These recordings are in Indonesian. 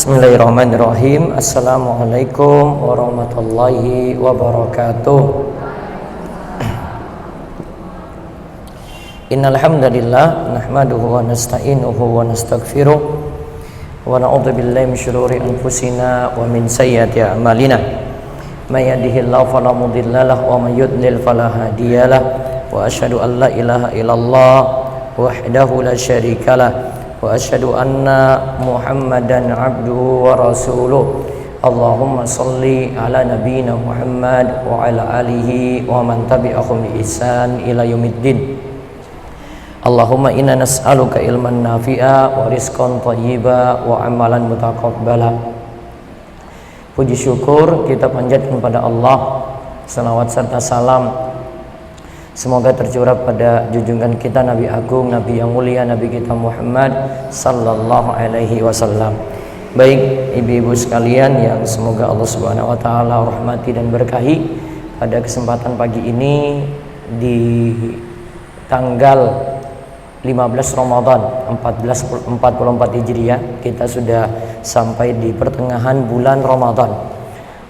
Bismillahirrahmanirrahim. Assalamualaikum warahmatullahi wabarakatuh. Innal hamdalillah nahmaduhu wa nasta'inuhu wa nastaghfiruh wa na'udzu billahi min shururi anfusina wa min sayyiati a'malina. May yahdihillahu fala mudhillalah wa may yudlil fala hadiyalah. Wa asyhadu an la ilaha illallah wahdahu la syarikalah wa asyhadu anna Muhammadan abduhu wa rasuluh. Allahumma salli ala nabiyyina Muhammad wa ala alihi wa man tabi'ahum bi ihsan ila yaumiddin. Allahumma inna nas'aluka ilman nafi'a wa rizqan thayyiba wa amalan mutaqabbala. Puji syukur kita panjatkan kepada Allah, salawat serta salam semoga tercurah pada junjungan kita Nabi Agung, Nabi yang mulia, Nabi kita Muhammad sallallahu alaihi wasallam. Baik ibu-ibu sekalian yang semoga Allah Subhanahu wa taala rahmati dan berkahi, pada kesempatan pagi ini di tanggal 15 Ramadan 1444 Hijriah kita sudah sampai di pertengahan bulan Ramadan.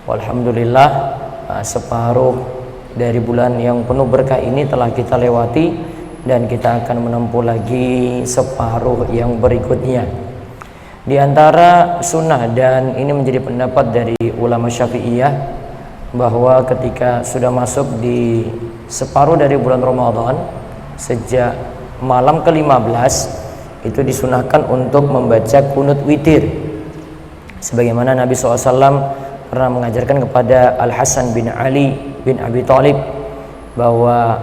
Walhamdulillah, separuh dari bulan yang penuh berkah ini telah kita lewati dan kita akan menempuh lagi separuh yang berikutnya. Di antara sunnah, dan ini menjadi pendapat dari ulama Syafi'iyah, bahwa ketika sudah masuk di separuh dari bulan Ramadan, sejak malam ke-15 itu disunahkan untuk membaca kunut witir, sebagaimana Nabi SAW pernah mengajarkan kepada Al-Hasan bin Ali bin Abi Thalib bahwa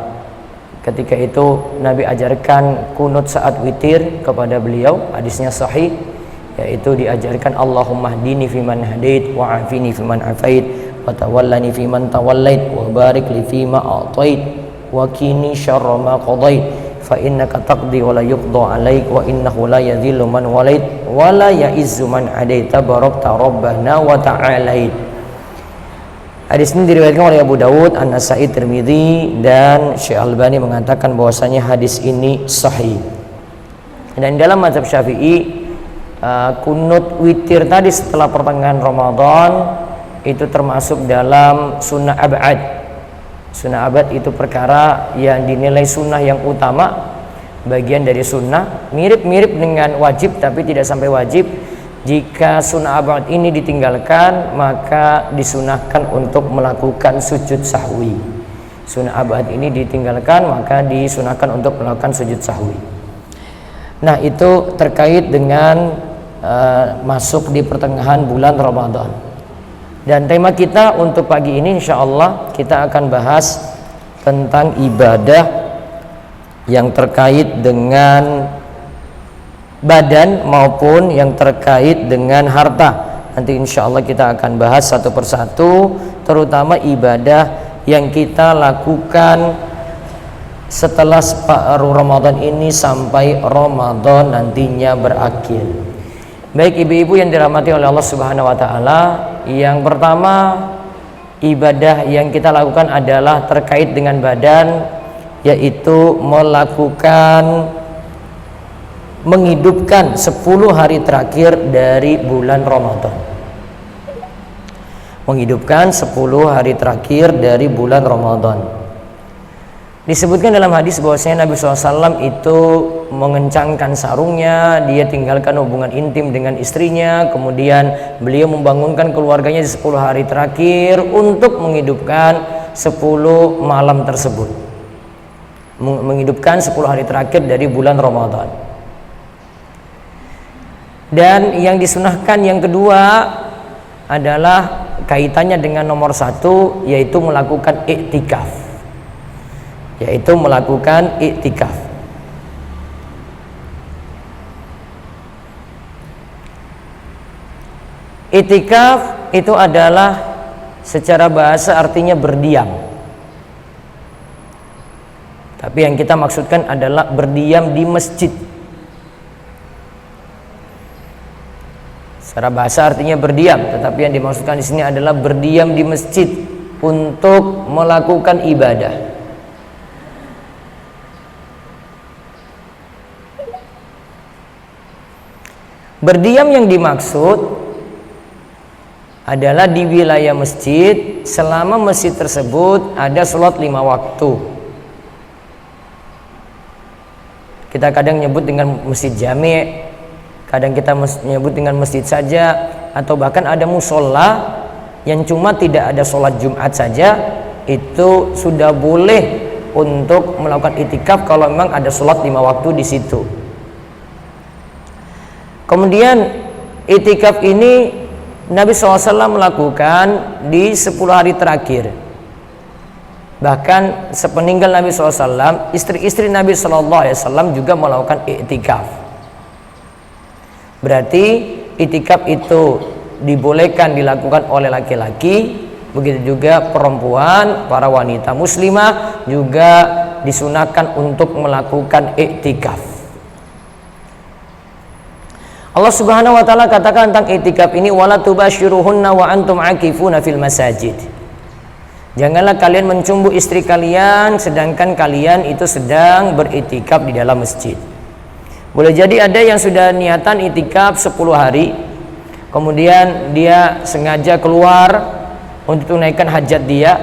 ketika itu Nabi ajarkan kunut saat witir kepada beliau. Hadisnya sahih, yaitu diajarkan Allahumma hdini fiman hadait wa afini fiman afait wa tawallani fiman tawallait wa barik li fima a'tait wa qini syarra ma qadait fa innaka taqdi wa la yuqda alaik wa innahu la yadhillu man walait wa la ya'izzu man adaita barakta rabbana wa ta'alait. Hadis ini diriwayatkan oleh Abu Dawud, An-Nasa'i, Tirmidzi, dan Syekh Albani mengatakan bahwasanya hadis ini sahih. Dan dalam mazhab Syafi'i, kunut witir tadi setelah pertengahan Ramadan itu termasuk dalam sunnah ab'ad. Sunnah ab'ad itu perkara yang dinilai sunnah yang utama, bagian dari sunnah, mirip-mirip dengan wajib tapi tidak sampai wajib. Jika sunnah ab'ad ini ditinggalkan, maka disunahkan untuk melakukan sujud sahwi. Sunnah ab'ad ini ditinggalkan, maka disunahkan untuk melakukan sujud sahwi. Nah, itu terkait dengan masuk di pertengahan bulan Ramadan. Dan tema kita untuk pagi ini insyaallah kita akan bahas tentang ibadah yang terkait dengan badan maupun yang terkait dengan harta. Nanti insyaallah kita akan bahas satu persatu, terutama ibadah yang kita lakukan setelah separuh Ramadan ini sampai Ramadan nantinya berakhir. Baik ibu-ibu yang dirahmati oleh Allah Subhanahu wa taala, yang pertama ibadah yang kita lakukan adalah terkait dengan badan, yaitu menghidupkan 10 hari terakhir dari bulan Ramadan. Menghidupkan 10 hari terakhir dari bulan Ramadan. Disebutkan dalam hadis bahwasanya Nabi SAW itu mengencangkan sarungnya, dia tinggalkan hubungan intim dengan istrinya, kemudian beliau membangunkan keluarganya di 10 hari terakhir untuk menghidupkan 10 malam tersebut, menghidupkan 10 hari terakhir dari bulan Ramadan. Dan yang disunahkan yang kedua adalah kaitannya dengan nomor 1, yaitu melakukan iktikaf. Iktikaf itu adalah secara bahasa artinya berdiam. Tapi yang kita maksudkan adalah berdiam di masjid. Secara bahasa artinya berdiam, tetapi yang dimaksudkan di sini adalah berdiam di masjid untuk melakukan ibadah. Berdiam yang dimaksud adalah di wilayah masjid selama masjid tersebut ada sholat 5 waktu. Kita kadang nyebut dengan masjid jami', kadang kita nyebut dengan masjid saja, atau bahkan ada musola yang cuma tidak ada sholat Jumat saja, itu sudah boleh untuk melakukan itikaf kalau memang ada sholat 5 waktu di situ. Kemudian itikaf ini Nabi SAW melakukan di 10 hari terakhir. Bahkan sepeninggal Nabi SAW, istri-istri Nabi SAW juga melakukan iktikaf. Berarti iktikaf itu dibolehkan dilakukan oleh laki-laki, begitu juga perempuan, para wanita muslimah juga disunahkan untuk melakukan iktikaf. Allah Subhanahu wa taala katakan tentang iktikaf ini, wala tubashiruhunna wa antum akifuna fil masajid. Janganlah kalian mencumbu istri kalian sedangkan kalian itu sedang beriktikaf di dalam masjid. Boleh jadi ada yang sudah niatan iktikaf 10 hari, kemudian dia sengaja keluar untuk tunaikan hajat dia,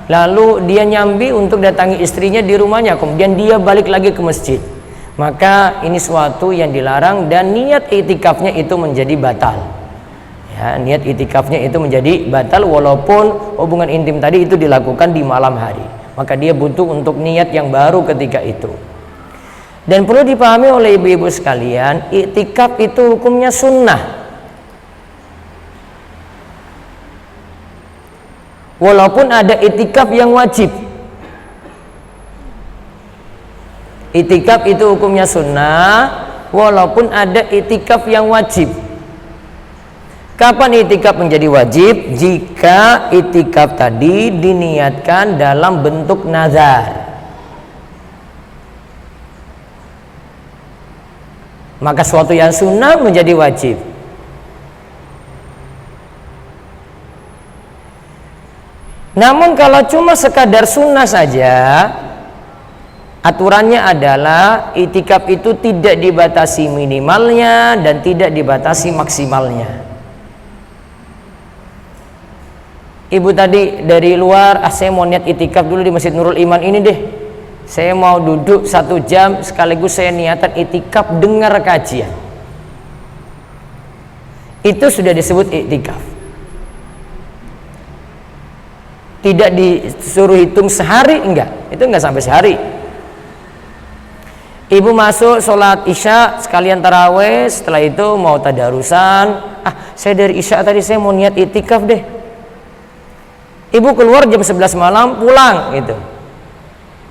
lalu dia nyambi untuk datangi istrinya di rumahnya, kemudian dia balik lagi ke masjid. Maka ini suatu yang dilarang dan niat iktikafnya itu menjadi batal. Ya, niat iktikafnya itu menjadi batal walaupun hubungan intim tadi itu dilakukan di malam hari. Maka dia butuh untuk niat yang baru ketika itu. Dan perlu dipahami oleh ibu-ibu sekalian, iktikaf itu hukumnya sunnah. Walaupun ada iktikaf yang wajib. Iktikaf itu hukumnya sunnah walaupun ada iktikaf yang wajib. Kapan iktikaf menjadi wajib? Jika iktikaf tadi diniatkan dalam bentuk nazar. Maka suatu yang sunnah menjadi wajib. Namun kalau cuma sekadar sunnah saja, aturannya adalah iktikaf itu tidak dibatasi minimalnya dan tidak dibatasi maksimalnya. Ibu tadi dari luar, saya mau niat iktikaf dulu di Masjid Nurul Iman ini deh. Saya mau duduk 1 jam sekaligus saya niatan iktikaf dengar kajian. Itu sudah disebut iktikaf. Tidak disuruh hitung sehari, enggak. Itu enggak sampai sehari. Ibu masuk sholat isya sekalian taraweh, setelah itu mau tadarusan. Saya dari isya tadi saya mau niat iktikaf deh. Ibu keluar jam 11 malam pulang gitu.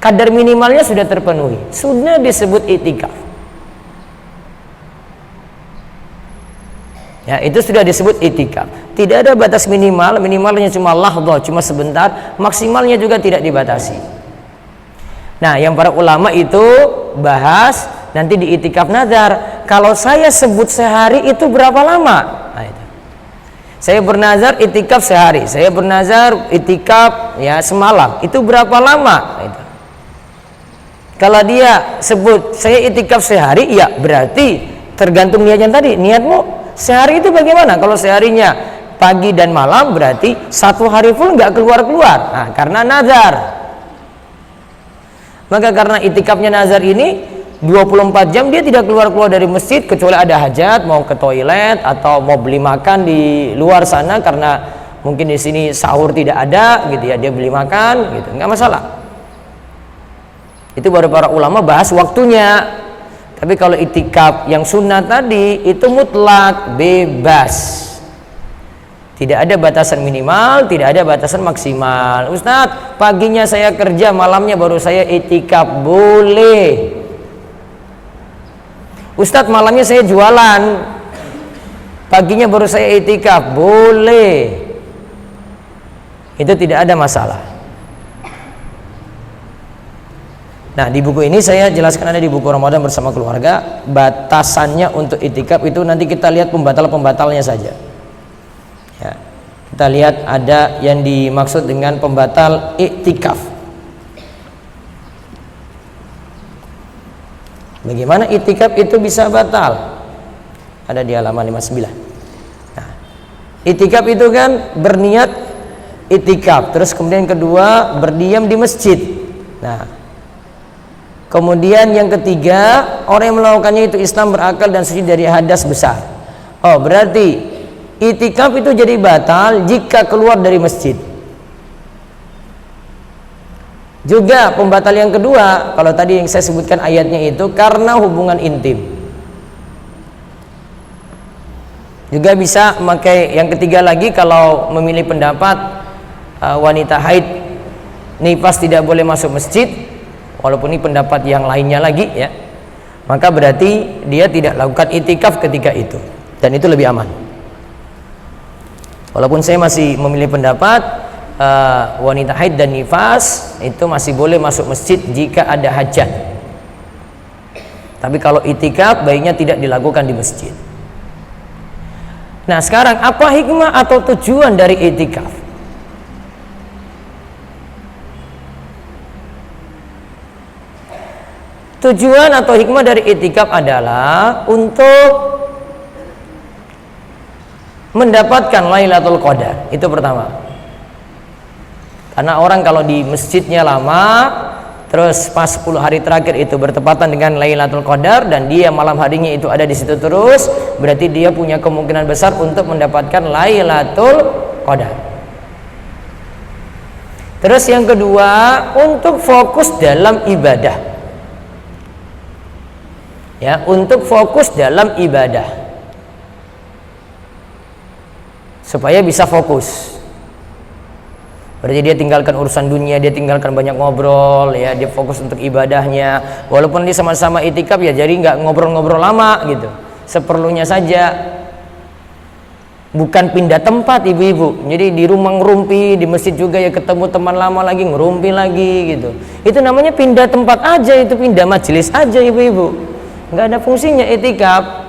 Kadar minimalnya sudah terpenuhi, sudah disebut iktikaf. Ya, itu sudah disebut iktikaf. Tidak ada batas minimal, minimalnya cuma lahdhah, cuma sebentar, maksimalnya juga tidak dibatasi. Nah, yang para ulama itu bahas nanti di iktikaf nazar. Kalau saya sebut sehari itu berapa lama? Nah, itu. Saya bernazar iktikaf sehari, saya bernazar iktikaf ya semalam, itu berapa lama? Nah, itu. Kalau dia sebut saya iktikaf sehari, ya berarti tergantung niatnya tadi. Niatmu sehari itu bagaimana? Kalau seharinya pagi dan malam, berarti 1 hari full nggak keluar-keluar. Nah, karena nazar. Maka karena itikafnya nazar ini 24 jam dia tidak keluar-keluar dari masjid kecuali ada hajat, mau ke toilet atau mau beli makan di luar sana karena mungkin di sini sahur tidak ada gitu ya, dia beli makan gitu, nggak masalah. Itu baru para ulama bahas waktunya. Tapi kalau itikaf yang sunnah tadi itu mutlak, bebas. Tidak ada batasan minimal, tidak ada batasan maksimal. Ustadz, paginya saya kerja, malamnya baru saya itikaf, boleh. Ustadz, malamnya saya jualan, paginya baru saya itikaf, boleh. Itu tidak ada masalah. Nah, di buku ini saya jelaskan, ada di buku Ramadan bersama keluarga, batasannya untuk itikaf itu nanti kita lihat pembatal-pembatalnya saja. Ya, kita lihat ada yang dimaksud dengan pembatal iktikaf. Bagaimana iktikaf itu bisa batal? Ada di halaman 59. Nah, Itikaf itu kan berniat itikaf, terus kemudian kedua berdiam di masjid. Nah, kemudian yang ketiga, orang yang melakukannya itu Islam berakal dan suci dari hadas besar. Oh, berarti itikaf itu jadi batal jika keluar dari masjid. Juga pembatal yang kedua, kalau tadi yang saya sebutkan ayatnya itu karena hubungan intim. Juga bisa memakai yang ketiga lagi, kalau memilih pendapat wanita haid nifas tidak boleh masuk masjid, walaupun ini pendapat yang lainnya lagi ya, maka berarti dia tidak lakukan itikaf ketika itu, dan itu lebih aman. Walaupun saya masih memilih pendapat wanita haid dan nifas itu masih boleh masuk masjid jika ada hajat, tapi kalau itikaf baiknya tidak dilakukan di masjid. Nah, sekarang apa hikmah atau tujuan dari itikaf? Tujuan atau hikmah dari itikaf adalah untuk mendapatkan Lailatul Qadar. Itu pertama. Karena orang kalau di masjidnya lama, terus pas 10 hari terakhir itu bertepatan dengan Lailatul Qadar dan dia malam harinya itu ada di situ terus, berarti dia punya kemungkinan besar untuk mendapatkan Lailatul Qadar. Terus yang kedua, untuk fokus dalam ibadah. Ya, untuk fokus dalam ibadah. Supaya bisa fokus. Berarti dia tinggalkan urusan dunia, dia tinggalkan banyak ngobrol, ya, dia fokus untuk ibadahnya. Walaupun dia sama-sama itikaf ya, jadi nggak ngobrol-ngobrol lama gitu, seperlunya saja. Bukan pindah tempat ibu-ibu. Jadi di rumah ngerumpi, di masjid juga ya ketemu teman lama lagi ngerumpi lagi gitu. Itu namanya pindah tempat aja, itu pindah majelis aja ibu-ibu. Nggak ada fungsinya itikaf.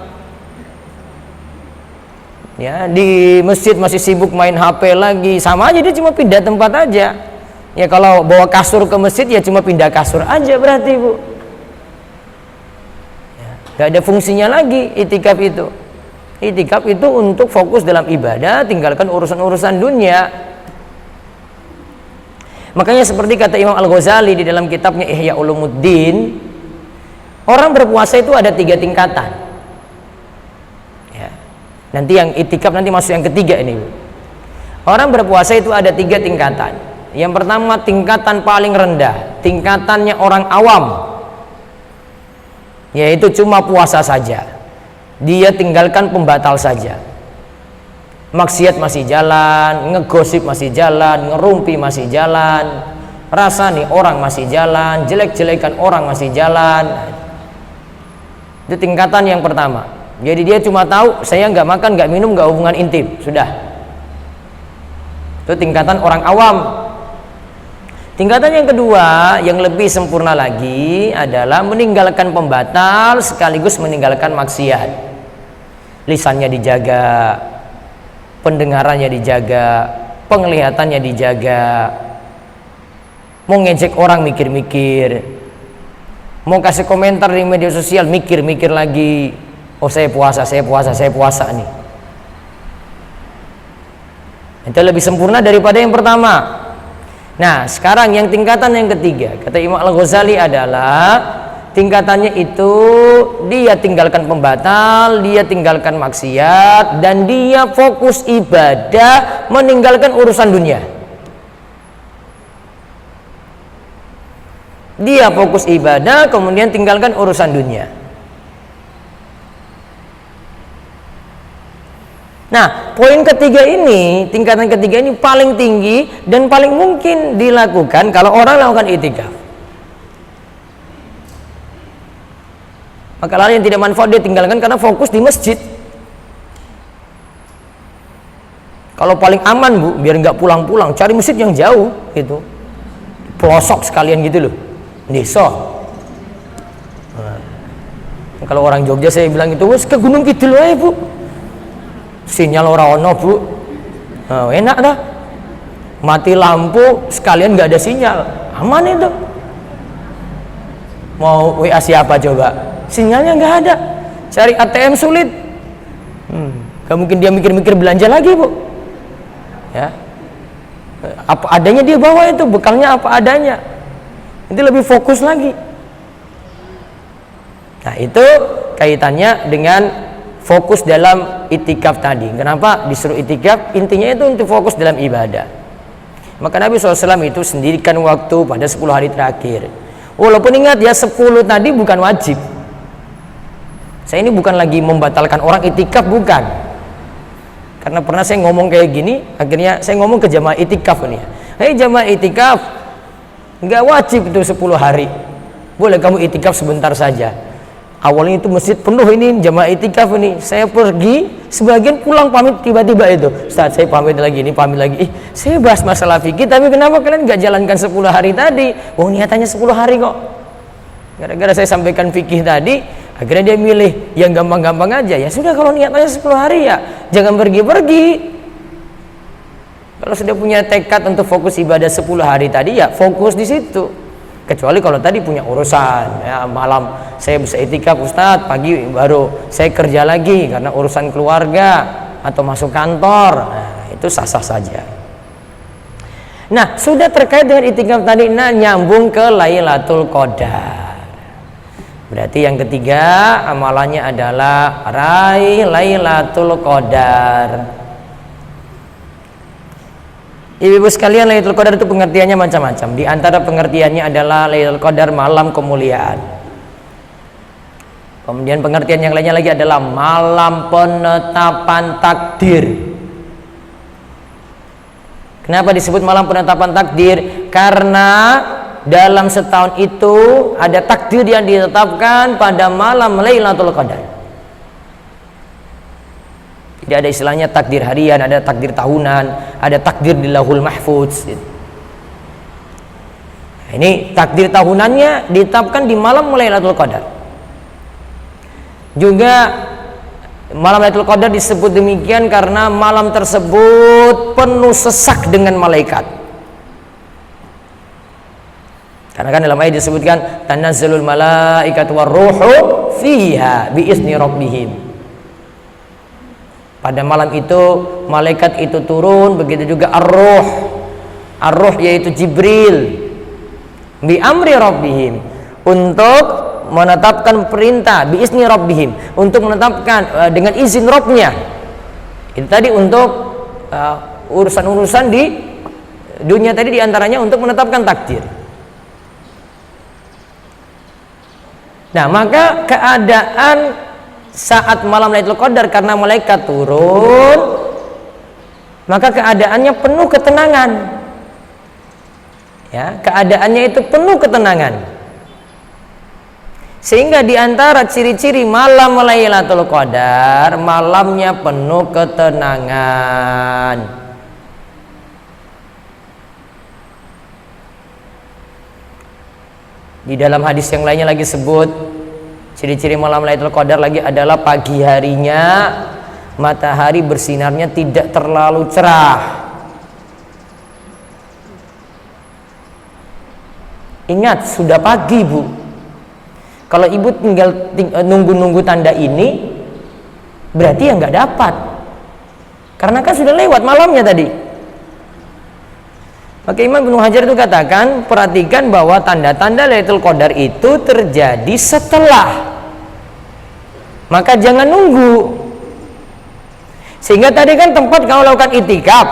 Ya, di masjid masih sibuk main HP lagi, sama aja dia cuma pindah tempat aja. Ya, kalau bawa kasur ke masjid ya cuma pindah kasur aja berarti Bu. Ya, gak ada fungsinya lagi itikaf itu. Itikaf itu untuk fokus dalam ibadah, tinggalkan urusan-urusan dunia. Makanya seperti kata Imam Al-Ghazali di dalam kitabnya Ihya Ulumuddin, orang berpuasa itu ada 3 tingkatan. Nanti yang itikaf nanti masuk yang ketiga ini. Orang berpuasa itu ada 3 tingkatan. Yang pertama tingkatan paling rendah, tingkatannya orang awam, yaitu cuma puasa saja. Dia tinggalkan pembatal saja. Maksiat masih jalan, ngegosip masih jalan, ngerumpi masih jalan, rasani orang masih jalan, jelek-jelekan orang masih jalan. Itu tingkatan yang pertama. Jadi dia cuma tahu saya nggak makan, nggak minum, nggak hubungan intim, sudah. Itu tingkatan orang awam. Tingkatan yang kedua yang lebih sempurna lagi adalah meninggalkan pembatal sekaligus meninggalkan maksiat. Lisannya dijaga, pendengarannya dijaga, penglihatannya dijaga. Mau ngejek orang mikir-mikir, mau kasih komentar di media sosial mikir-mikir lagi. Oh, saya puasa nih. Itu lebih sempurna daripada yang pertama. Nah, sekarang yang tingkatan yang ketiga, kata Imam Al-Ghazali adalah tingkatannya itu dia tinggalkan pembatal, dia tinggalkan maksiat, dan dia fokus ibadah, meninggalkan urusan dunia. Dia fokus ibadah, kemudian tinggalkan urusan dunia. Nah, poin ketiga ini, tingkatan ketiga ini paling tinggi dan paling mungkin dilakukan kalau orang melakukan itikaf. Maka hal yang tidak manfaat dia tinggalkan karena fokus di masjid. Kalau paling aman Bu, biar nggak pulang-pulang, cari masjid yang jauh gitu, pelosok sekalian gitu loh, desa. Nah, kalau orang Jogja saya bilang itu, wes ke Gunung Kidul aja Bu. Sinyal ora ono Bu. Nah, enak dah. Mati lampu sekalian nggak ada sinyal, aman itu. Mau WA siapa coba? Sinyalnya nggak ada. Cari ATM sulit. Gak mungkin dia mikir-mikir belanja lagi, Bu. Ya. Apa adanya dia bawa itu, bekalnya apa adanya. Itu lebih fokus lagi. Nah, itu kaitannya dengan fokus dalam itikaf tadi. Kenapa disuruh itikaf? Intinya itu untuk fokus dalam ibadah. Maka Nabi SAW itu sendirikan waktu pada 10 hari terakhir. Walaupun ingat ya, 10 tadi bukan wajib. Saya ini bukan lagi membatalkan orang itikaf, bukan. Karena pernah saya ngomong kayak gini, akhirnya saya ngomong ke jamaah itikaf ini. Hei jamaah itikaf, nggak wajib itu 10 hari. Boleh kamu itikaf sebentar saja. Awalnya itu masjid penuh ini jamaah itikaf ini. Saya pergi, sebagian pulang pamit tiba-tiba itu. Ustaz, saya pamit lagi, ini pamit lagi. Saya bahas masalah fikih, tapi kenapa kalian nggak jalankan 10 hari tadi? Oh, niatannya 10 hari kok. Gara-gara saya sampaikan fikih tadi, akhirnya dia milih yang gampang-gampang aja. Ya sudah, kalau niatannya 10 hari ya jangan pergi-pergi. Kalau sudah punya tekad untuk fokus ibadah 10 hari tadi, ya fokus di situ. Kecuali kalau tadi punya urusan, ya malam saya bisa itikaf Ustadz, pagi baru saya kerja lagi karena urusan keluarga atau masuk kantor. Nah, itu sah-sah saja. Nah, sudah terkait dengan itikaf tadi, nah nyambung ke Lailatul Qadar. Berarti yang ketiga amalannya adalah raih Lailatul Qadar. Ibu-ibu sekalian, Lailatul Qadar itu pengertiannya macam-macam. Di antara pengertiannya adalah Lailatul Qadar malam kemuliaan. Kemudian pengertian yang lainnya lagi adalah malam penetapan takdir. Kenapa disebut malam penetapan takdir? Karena dalam setahun itu ada takdir yang ditetapkan pada malam Lailatul Qadar. Tidak ada istilahnya takdir harian, ada takdir tahunan, ada takdir di Lauhul Mahfuz. Nah, ini takdir tahunannya ditetapkan di malam Lailatul Qadar. Juga malam Lailatul Qadar disebut demikian karena malam tersebut penuh sesak dengan malaikat. Karena kan dalam ayat disebutkan tanazzalul malaikatu warruhu fiha biizni rabbihim. Pada malam itu malaikat itu turun, begitu juga ar-ruh. Ar-ruh yaitu Jibril bi amri rabbihim, untuk menetapkan perintah biizni rabbihim, untuk menetapkan dengan izin Rabbnya. Itu tadi untuk urusan-urusan di dunia tadi, diantaranya untuk menetapkan takdir. Nah, maka keadaan saat malam Lailatul Qadar karena malaikat turun, maka keadaannya penuh ketenangan. Ya, keadaannya itu penuh ketenangan. Sehingga diantara ciri-ciri malam Lailatul Qadar, malamnya penuh ketenangan. Di dalam hadis yang lainnya lagi sebut ciri-ciri malam Lailatul Qadar lagi adalah pagi harinya matahari bersinarnya tidak terlalu cerah. Ingat, sudah pagi, Bu. Kalau ibu tinggal nunggu-nunggu tanda ini, berarti ya nggak dapat. Karena kan sudah lewat malamnya tadi. Maka Imam Ibnu Hajar itu katakan, perhatikan bahwa tanda-tanda Lailatul Qadar itu terjadi setelah. Maka jangan nunggu. Sehingga tadi kan tempat kalau lakukan itikaf.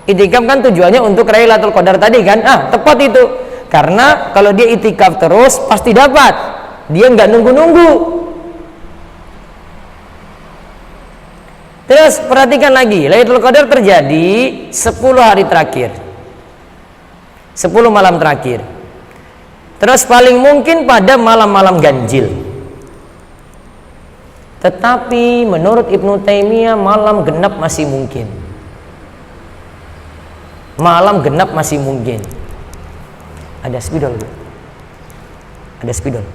Itikaf kan tujuannya untuk Lailatul Qadar tadi kan. Tepat itu. Karena kalau dia itikaf terus pasti dapat. Dia nggak nunggu-nunggu. Terus perhatikan lagi, Lailatul Qadar terjadi 10 hari terakhir. 10 malam terakhir. Terus paling mungkin pada malam-malam ganjil. Tetapi menurut Ibnu Taimiyah malam genap masih mungkin. Malam genap masih mungkin. Ada spidol, Bu. Ada spidol.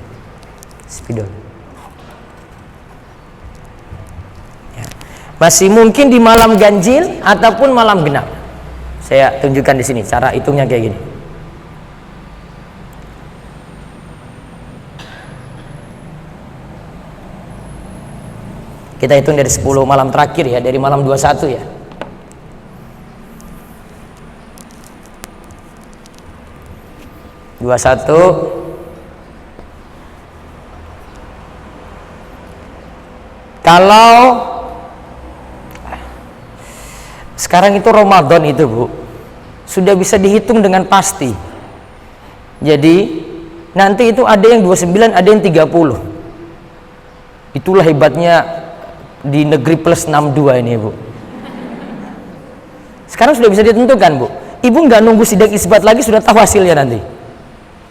Spidol. Ya. Masih mungkin di malam ganjil ataupun malam genap. Saya tunjukkan di sini cara hitungnya kayak gini. Kita hitung dari 10 malam terakhir ya, dari malam 21 ya. Kalau sekarang itu Ramadan itu Bu, sudah bisa dihitung dengan pasti. Jadi nanti itu ada yang 29, ada yang 30. Itulah hebatnya di negeri plus 62 ini Bu. Sekarang sudah bisa ditentukan Bu. Ibu nggak nunggu sidang isbat lagi, sudah tahu hasilnya nanti.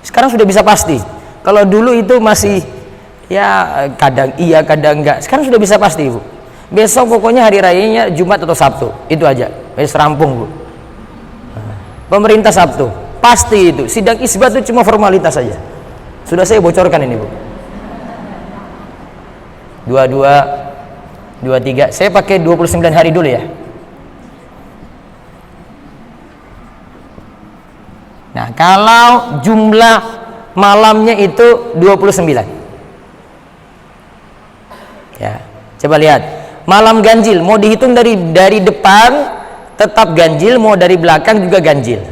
Sekarang sudah bisa pasti. Kalau dulu itu masih ya kadang iya kadang enggak. Sekarang sudah bisa pasti Bu. Besok pokoknya hari rayanya Jumat atau Sabtu, itu aja. Wis rampung Bu. Pemerintah Sabtu pasti itu. Sidang isbat itu cuma formalitas saja. Sudah saya bocorkan ini Bu. 22, 23. Saya pakai 29 hari dulu ya. Nah, kalau jumlah malamnya itu 29. Ya, coba lihat. Malam ganjil mau dihitung dari depan tetap ganjil, mau dari belakang juga ganjil.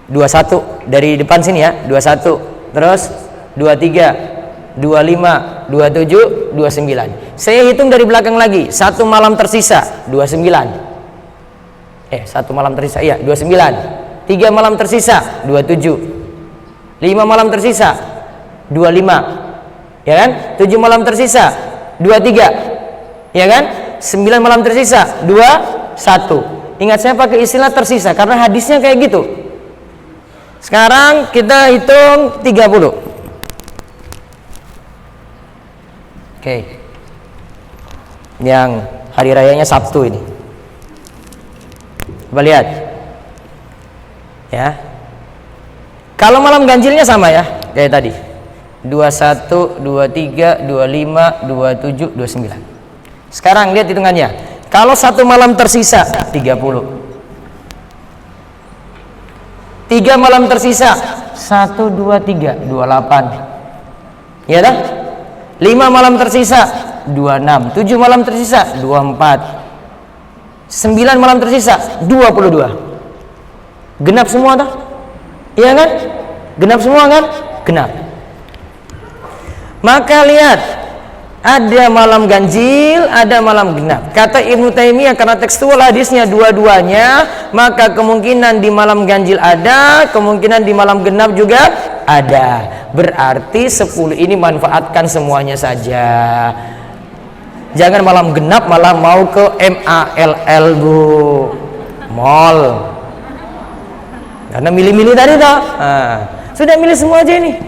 21 dari depan sini ya, 21. Terus 23, 25, 27, 29. Saya hitung dari belakang lagi. Satu malam tersisa 29. Satu malam tersisa iya 29. 3 malam tersisa 27, 5 malam tersisa 25, ya kan? 7 malam tersisa 23, ya kan? 9 malam tersisa 21. Ingat saya pakai istilah tersisa karena hadisnya kayak gitu. Sekarang kita hitung 30. Oke. Yang hari rayanya Sabtu ini. Coba lihat. Ya. Kalau malam ganjilnya sama ya, kayak tadi. 21, 23, 25, 27, 29. Sekarang lihat hitungannya. Kalau satu malam tersisa 30. 3 malam tersisa 1, 2, 3, 28. Ya dah? 5 malam tersisa 26. 7 malam tersisa 24. 9 malam tersisa 22. Genap semua dah, iya kan? Genap semua kan? Genap. Maka lihat, ada malam ganjil, ada malam genap. Kata Ibnu Taimiyah karena tekstual hadisnya dua-duanya, maka kemungkinan di malam ganjil ada, kemungkinan di malam genap juga ada. Berarti 10 ini manfaatkan semuanya saja. Jangan malam genap malah mau ke MALL Bu, mall. Karena milih-milih tadi toh. Sudah milih semua aja ini.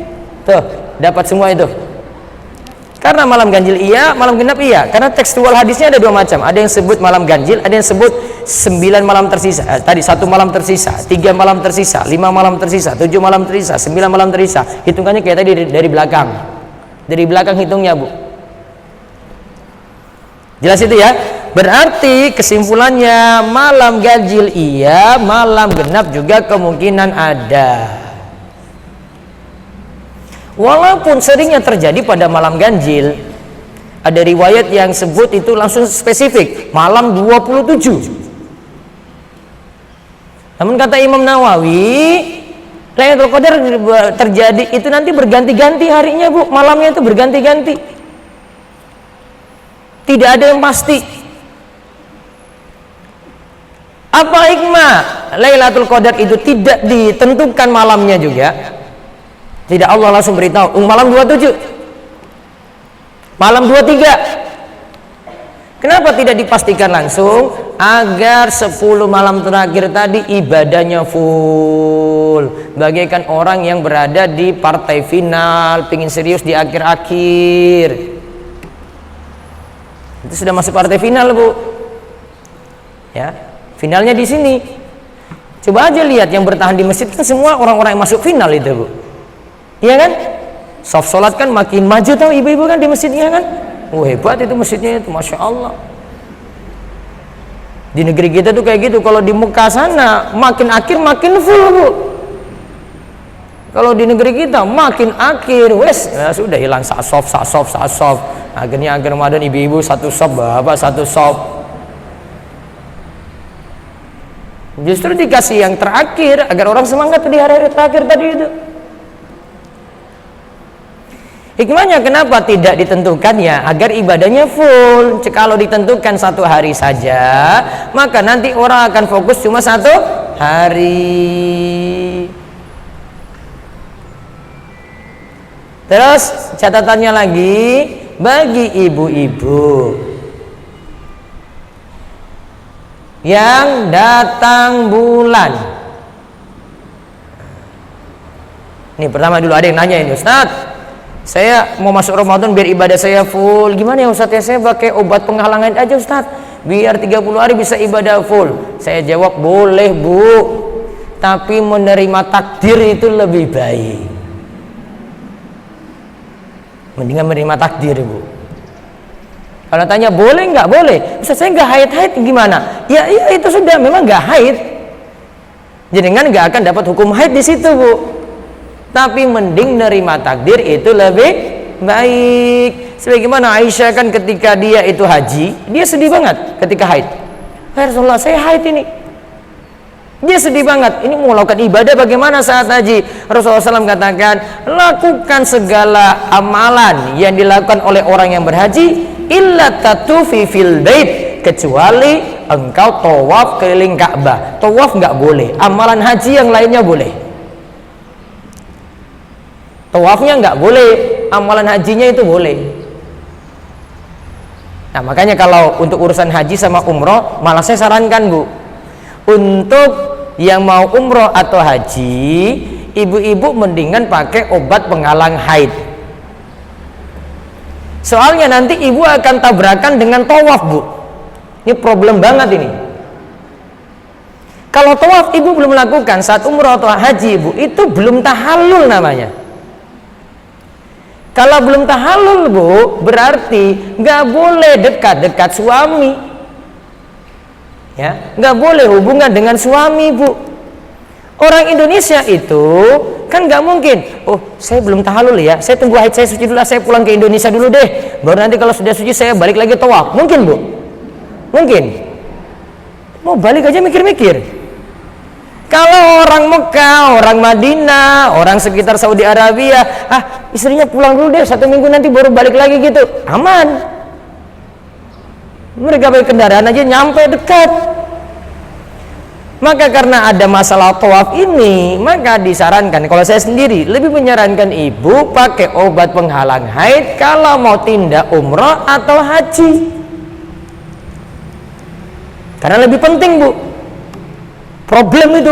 Tuh, dapat semua itu. Karena malam ganjil iya, malam genap iya. Karena tekstual hadisnya ada 2 macam. Ada yang sebut malam ganjil, ada yang sebut 9 malam tersisa. Tadi 1 malam tersisa, 3 malam tersisa, 5 malam tersisa, 7 malam tersisa, 9 malam tersisa. Hitungannya kayak tadi dari belakang. Dari belakang hitungnya, Bu. Jelas itu ya? Berarti kesimpulannya malam ganjil iya, malam genap juga kemungkinan ada. Walaupun seringnya terjadi pada malam ganjil, ada riwayat yang sebut itu langsung spesifik, malam 27. Namun kata Imam Nawawi, Lailatul Qadar terjadi itu nanti berganti-ganti harinya Bu, malamnya itu berganti-ganti. Tidak ada yang pasti. Apa hikmah Lailatul Qadar itu tidak ditentukan malamnya juga? Tidak, Allah langsung beritahu malam 27, malam 23. Kenapa tidak dipastikan langsung? Agar 10 malam terakhir tadi ibadahnya full, bagaikan orang yang berada di partai final, pingin serius di akhir-akhir. Itu sudah masuk partai final Bu, ya. Finalnya di sini. Coba aja lihat yang bertahan di masjid kan semua orang-orang yang masuk final itu Bu. Iya kan? Soft sholat kan makin maju tahu ibu-ibu kan di masjidnya kan. Hebat itu masjidnya itu, Masya Allah. Di negeri kita tuh kayak gitu. Kalau di Mekah sana makin akhir makin full Bu. Kalau di negeri kita makin akhir, wes ya sudah hilang sak sop. Akhirnya akhir Ramadan ibu-ibu satu sop, bapak satu sop. Justru dikasih yang terakhir agar orang semangat di hari-hari terakhir tadi itu. Hikmahnya kenapa tidak ditentukan ya? Agar ibadahnya full. Kalau ditentukan satu hari saja, maka nanti orang akan fokus cuma satu hari. Terus catatannya lagi, bagi ibu-ibu yang datang bulan. Ini pertama dulu ada yang nanya ini, Ustaz, saya mau masuk Ramadan biar ibadah saya full. Gimana ya Ustaz ya, saya pakai obat penghalang haid aja Ustaz, biar 30 hari bisa ibadah full. Saya jawab, boleh Bu, tapi menerima takdir itu lebih baik. Mendingan menerima takdir Bu. Kalau tanya boleh nggak, boleh. Ustaz saya nggak haid gimana? Ya itu sudah memang nggak haid. Jadi kan nggak akan dapat hukum haid di situ Bu. Tapi mending nerima takdir itu lebih baik. Sebagaimana Aisyah kan ketika dia itu haji, dia sedih banget ketika haid. Ya Rasulullah, saya haid ini. Dia sedih banget. Ini mau melakukan ibadah bagaimana saat haji? Rasulullah SAW katakan, lakukan segala amalan yang dilakukan oleh orang yang berhaji, illa tatufi fil bait, kecuali engkau tawaf keliling Ka'bah. Tawaf nggak boleh. Amalan haji yang lainnya boleh. Tawafnya nggak boleh, amalan hajinya itu boleh. Nah makanya kalau untuk urusan haji sama umroh, malah saya sarankan Bu, untuk yang mau umroh atau haji, ibu-ibu mendingan pakai obat penghalang haid. Soalnya nanti ibu akan tabrakan dengan tawaf Bu. Ini problem banget ini. Kalau tawaf ibu belum melakukan saat umroh atau haji Bu, itu belum tahallul namanya. Kalau belum tahallul Bu, berarti nggak boleh dekat-dekat suami. Ya, nggak boleh hubungan dengan suami Bu. Orang Indonesia itu kan nggak mungkin, oh saya belum tahallul ya, saya tunggu haid saya suci dulu, saya pulang ke Indonesia dulu deh, baru nanti kalau sudah suci saya balik lagi tawaf. Mungkin Bu? Mungkin? Mau balik aja mikir-mikir. Kalau orang Mekah, orang Madinah, orang sekitar Saudi Arabia, istrinya pulang dulu deh 1 minggu nanti baru balik lagi gitu, aman. Mereka pakai kendaraan aja nyampe dekat. Maka karena ada masalah tawaf ini, maka disarankan, kalau saya sendiri lebih menyarankan ibu pakai obat penghalang haid kalau mau tindak umroh atau haji, karena lebih penting Bu. Problem itu,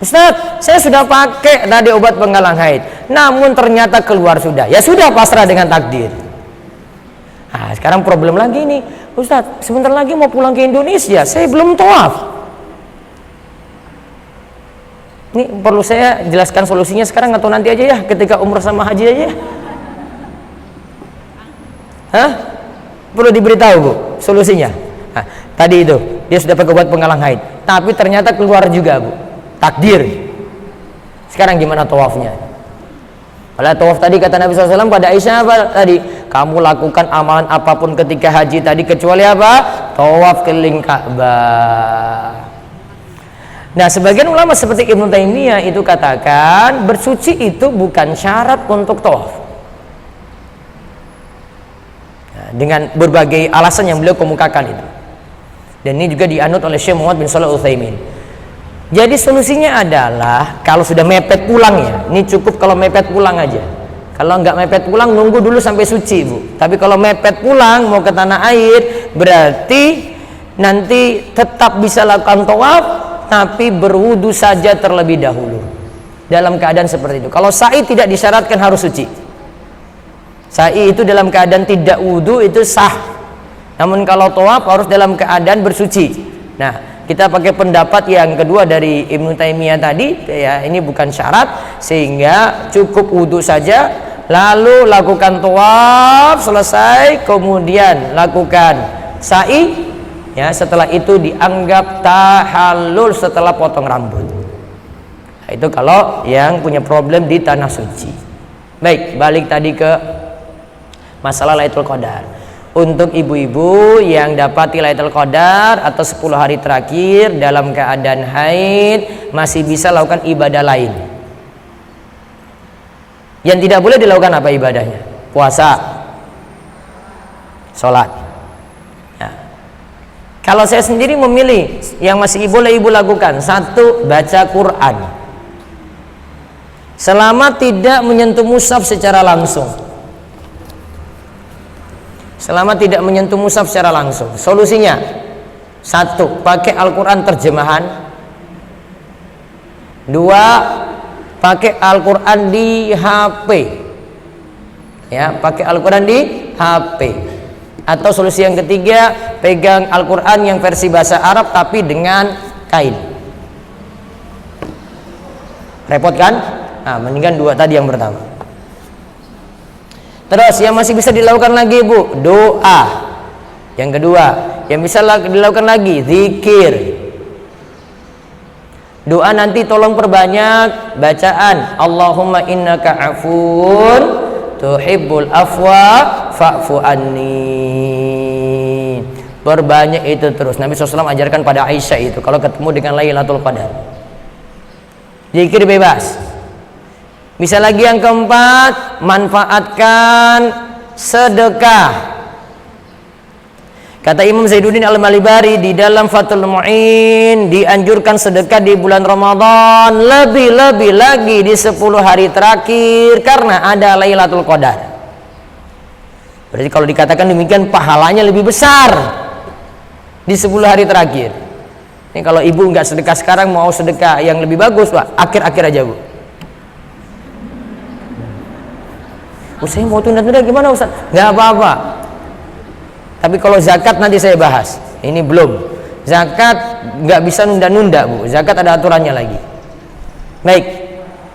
Ustaz, saya sudah pakai tadi obat penghalang haid, namun ternyata keluar sudah. Ya sudah, pasrah dengan takdir. Nah, sekarang problem lagi nih, Ustaz, sebentar lagi mau pulang ke Indonesia, saya belum tawaf. Ini perlu saya jelaskan solusinya sekarang atau nanti aja ya, ketika umrah sama haji aja? Hah? Perlu diberitahu Bu, solusinya. Nah, tadi itu dia sudah pakai obat penghalang haid, tapi ternyata keluar juga Bu, takdir. Sekarang gimana tawafnya? Kalau tawaf tadi kata Nabi SAW pada Aisyah apa tadi? Kamu lakukan amalan apapun ketika haji tadi kecuali apa? Tawaf keliling Ka'bah. Nah, sebagian ulama seperti Ibnu Taimiyah itu katakan bersuci itu bukan syarat untuk tawaf. Nah, dengan berbagai alasan yang beliau kemukakan itu. Dan ini juga dianut oleh Syekh Muhammad bin Shalih Al-Utsaimin. Jadi solusinya adalah kalau sudah mepet pulang ya, ini cukup kalau mepet pulang aja. Kalau nggak mepet pulang nunggu dulu sampai suci Bu. Tapi kalau mepet pulang mau ke tanah air, berarti nanti tetap bisa lakukan tawaf, tapi berwudu saja terlebih dahulu. Dalam keadaan seperti itu. Kalau sa'i tidak disyaratkan harus suci. Sa'i itu dalam keadaan tidak wudu itu sah. Namun kalau tawaf harus dalam keadaan bersuci. Nah, kita pakai pendapat yang kedua dari Ibnu Taimiyah tadi, ya ini bukan syarat, sehingga cukup wudhu saja, lalu lakukan tawaf selesai, kemudian lakukan sa'i, ya setelah itu dianggap tahallul setelah potong rambut. Itu kalau yang punya problem di tanah suci. Baik, balik tadi ke masalah Lailatul Qadar. Untuk ibu-ibu yang dapati Lailatul Qadar atau 10 hari terakhir dalam keadaan haid, masih bisa lakukan ibadah lain. Yang tidak boleh dilakukan apa ibadahnya? Puasa, sholat. Ya. Kalau saya sendiri memilih yang masih boleh ibu lakukan, satu, baca Quran selama tidak menyentuh mushaf secara langsung. Selama tidak menyentuh mushaf secara langsung. Solusinya, satu, pakai Al-Quran terjemahan. Dua, pakai Al-Quran di HP. Ya, pakai Al-Quran di HP. Atau solusi yang ketiga, pegang Al-Quran yang versi bahasa Arab tapi dengan kain. Repot kan? Nah, mendingan dua tadi yang pertama. Terus yang masih bisa dilakukan lagi, Bu, doa. Yang kedua, yang bisa dilakukan lagi, zikir. Doa nanti tolong perbanyak bacaan Allahumma innaka afun tuhibbul afwa fa'fu anni. Perbanyak itu terus. Nabi SAW ajarkan pada Aisyah itu kalau ketemu dengan Lailatul Qadar. Zikir bebas. Bisa lagi yang keempat, manfaatkan sedekah. Kata Imam Zainuddin Al-Malibari di dalam Fathul Mu'in, dianjurkan sedekah di bulan Ramadan, lebih-lebih lagi di 10 hari terakhir karena ada Lailatul Qadar. Berarti kalau dikatakan demikian, pahalanya lebih besar di 10 hari terakhir. Ini kalau ibu nggak sedekah sekarang, mau sedekah yang lebih bagus, Pak, akhir-akhir aja, Bu. Saya mau tunda-tunda gimana, Ustaz? Nggak apa-apa. Tapi kalau zakat nanti saya bahas. Ini belum. Zakat nggak bisa nunda-nunda, Bu. Zakat ada aturannya lagi. Baik.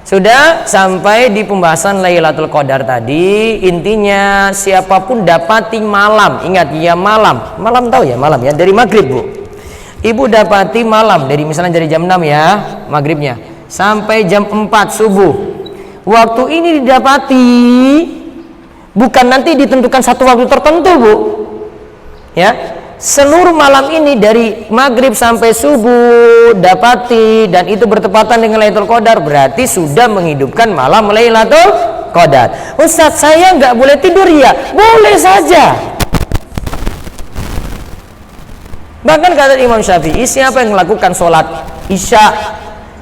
Sudah sampai di pembahasan Lailatul Qadar tadi. Intinya siapapun dapati malam. Ingat ya, malam. Malam tahu ya, malam ya. Dari maghrib, Bu. Ibu dapati malam dari misalnya dari jam 6 ya, maghribnya, sampai jam 4 subuh. Waktu ini didapati, bukan nanti ditentukan satu waktu tertentu, Bu. Ya, seluruh malam ini dari maghrib sampai subuh dapati, dan itu bertepatan dengan Lailatul Qadar, berarti sudah menghidupkan malam Lailatul Qadar. Ustaz, saya nggak boleh tidur ya? Boleh saja. Bahkan kata Imam Syafi'i, siapa yang melakukan sholat isya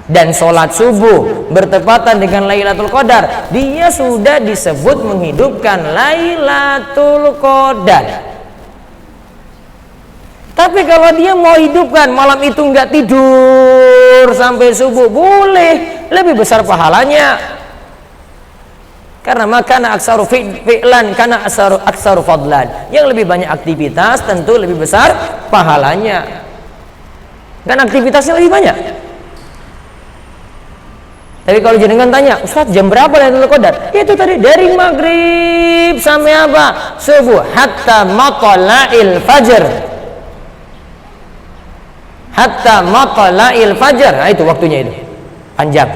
dan sholat subuh bertepatan dengan Lailatul Qadar, dia sudah disebut menghidupkan Lailatul Qadar. Tapi kalau dia mau hidupkan malam itu nggak tidur sampai subuh, boleh, lebih besar pahalanya. Karena makana aksaru fi'lan kana aksaru fadlan. Yang lebih banyak aktivitas tentu lebih besar pahalanya. Kan aktivitasnya lebih banyak. Tapi kalau jenengan tanya, Ustaz jam berapa Lailatul Qadar? Itu tadi dari maghrib sampai apa? Subuh, hatta matla'il fajr. Hatta matla'il fajr. Nah, itu waktunya itu. Panjang.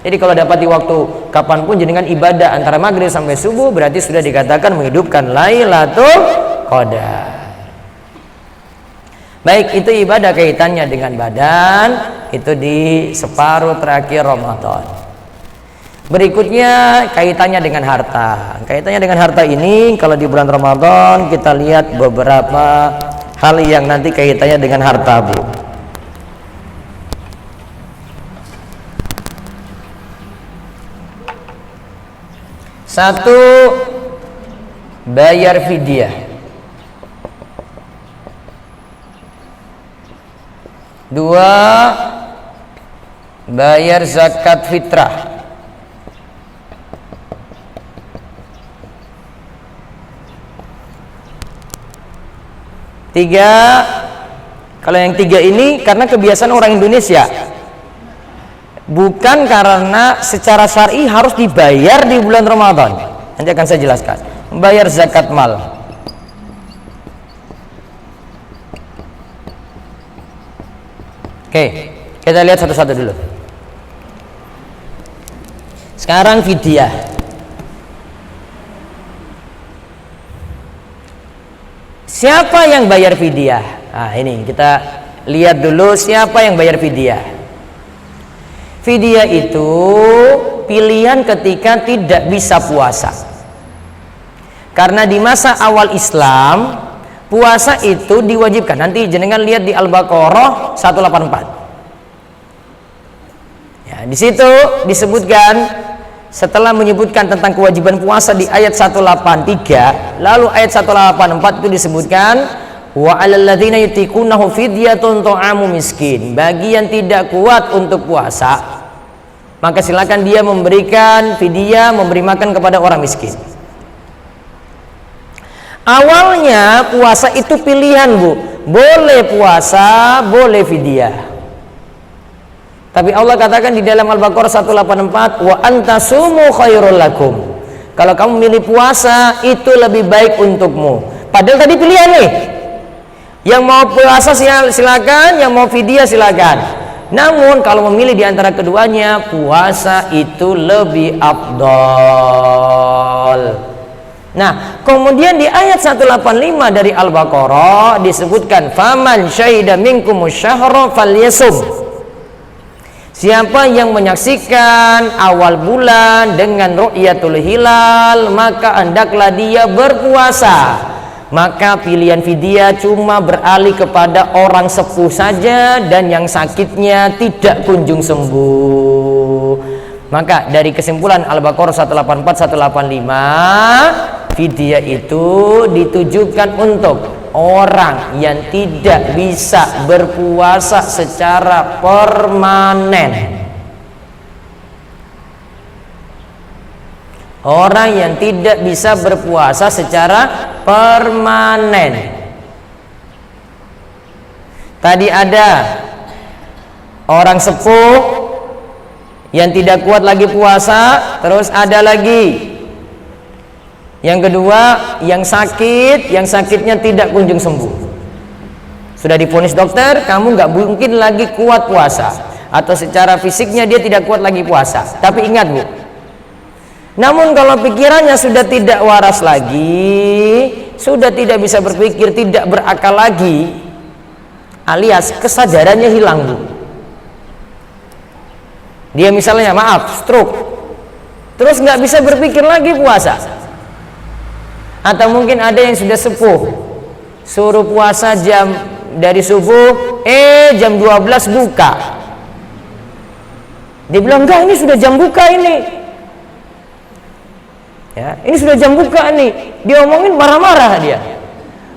Jadi kalau dapati waktu kapanpun jenengan ibadah antara maghrib sampai subuh, berarti sudah dikatakan menghidupkan Lailatul Qadar. Baik, itu ibadah kaitannya dengan badan, itu di separuh terakhir Ramadan. Berikutnya kaitannya dengan harta. Kaitannya dengan harta ini kalau di bulan Ramadan kita lihat beberapa hal yang nanti kaitannya dengan harta, Bu. Satu, bayar fidyah. Dua, bayar zakat fitrah. Tiga, kalau yang tiga ini karena kebiasaan orang Indonesia, bukan karena secara syar'i harus dibayar di bulan Ramadan. Nanti akan saya jelaskan. Membayar zakat mal. Oke, kita lihat satu-satu dulu. Sekarang fidyah. Siapa yang bayar fidyah? Nah, ini kita lihat dulu siapa yang bayar fidyah. Fidyah itu pilihan ketika tidak bisa puasa. Karena di masa awal Islam puasa itu diwajibkan. Nanti jenengan lihat di Al-Baqarah 184. Ya, di situ disebutkan, setelah menyebutkan tentang kewajiban puasa di ayat 183, lalu ayat 184 itu disebutkan wa 'alal ladzina yutiqunahu fidyatun ta'amu miskin. Bagi yang tidak kuat untuk puasa, maka silakan dia memberikan fidyah, memberi makan kepada orang miskin. Awalnya puasa itu pilihan, Bu. Boleh puasa, boleh fidyah. Tapi Allah katakan di dalam Al-Baqarah 184, wa antasumu khairul lakum. Kalau kamu milih puasa itu lebih baik untukmu. Padahal tadi pilihan nih. Yang mau puasa silakan, yang mau fidyah silakan. Namun kalau memilih di antara keduanya, puasa itu lebih afdal. Nah, kemudian di ayat 185 dari Al-Baqarah disebutkan faman syahida minkumus syahra falyasum. Siapa yang menyaksikan awal bulan dengan ru'yatul hilal, maka hendaklah dia berpuasa. Maka pilihan fidyah cuma beralih kepada orang sepuh saja dan yang sakitnya tidak kunjung sembuh. Maka dari kesimpulan Al-Baqarah 184 185, fidyah itu ditujukan untuk orang yang tidak bisa berpuasa secara permanen. Orang yang tidak bisa berpuasa secara permanen. Tadi ada orang sepuh yang tidak kuat lagi puasa, terus ada lagi yang kedua yang sakit, yang sakitnya tidak kunjung sembuh. Sudah divonis dokter, kamu nggak mungkin lagi kuat puasa, atau secara fisiknya dia tidak kuat lagi puasa. Tapi ingat, Bu, namun kalau pikirannya sudah tidak waras lagi, sudah tidak bisa berpikir, tidak berakal lagi, alias kesadarannya hilang, Bu. Dia misalnya maaf stroke, terus nggak bisa berpikir lagi puasa. Atau mungkin ada yang sudah sepuh, suruh puasa jam dari subuh, jam 12 buka. Dia bilang enggak, ini sudah jam buka ini. Ya, ini sudah jam buka nih. Dia omongin marah-marah dia.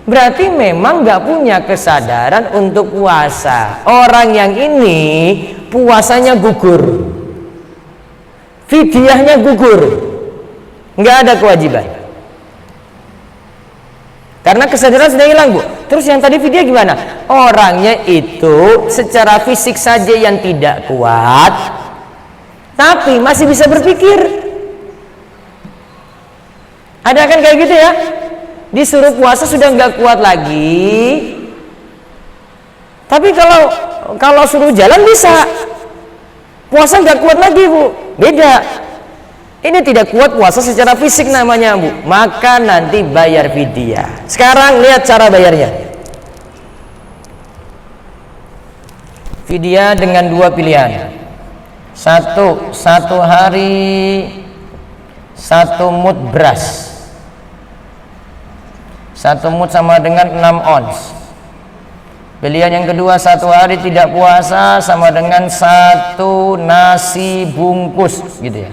Berarti memang nggak punya kesadaran untuk puasa. Orang yang ini puasanya gugur, fidyahnya gugur, nggak ada kewajiban. Karena kesadaran sudah hilang, Bu. Terus yang tadi fidyah gimana? Orangnya itu secara fisik saja yang tidak kuat, tapi masih bisa berpikir. Ada kan kayak gitu ya? Disuruh puasa sudah nggak kuat lagi, tapi kalau suruh jalan bisa. Puasa nggak kuat lagi, Bu. Beda. Ini tidak kuat puasa secara fisik namanya, Bu. Maka nanti bayar fidyah. Sekarang lihat cara bayarnya. Fidyah dengan dua pilihan. Satu hari 1 mud beras. 1 mud sama dengan 6 ons. Pilihan yang kedua, 1 hari tidak puasa sama dengan 1 nasi bungkus, gitu ya.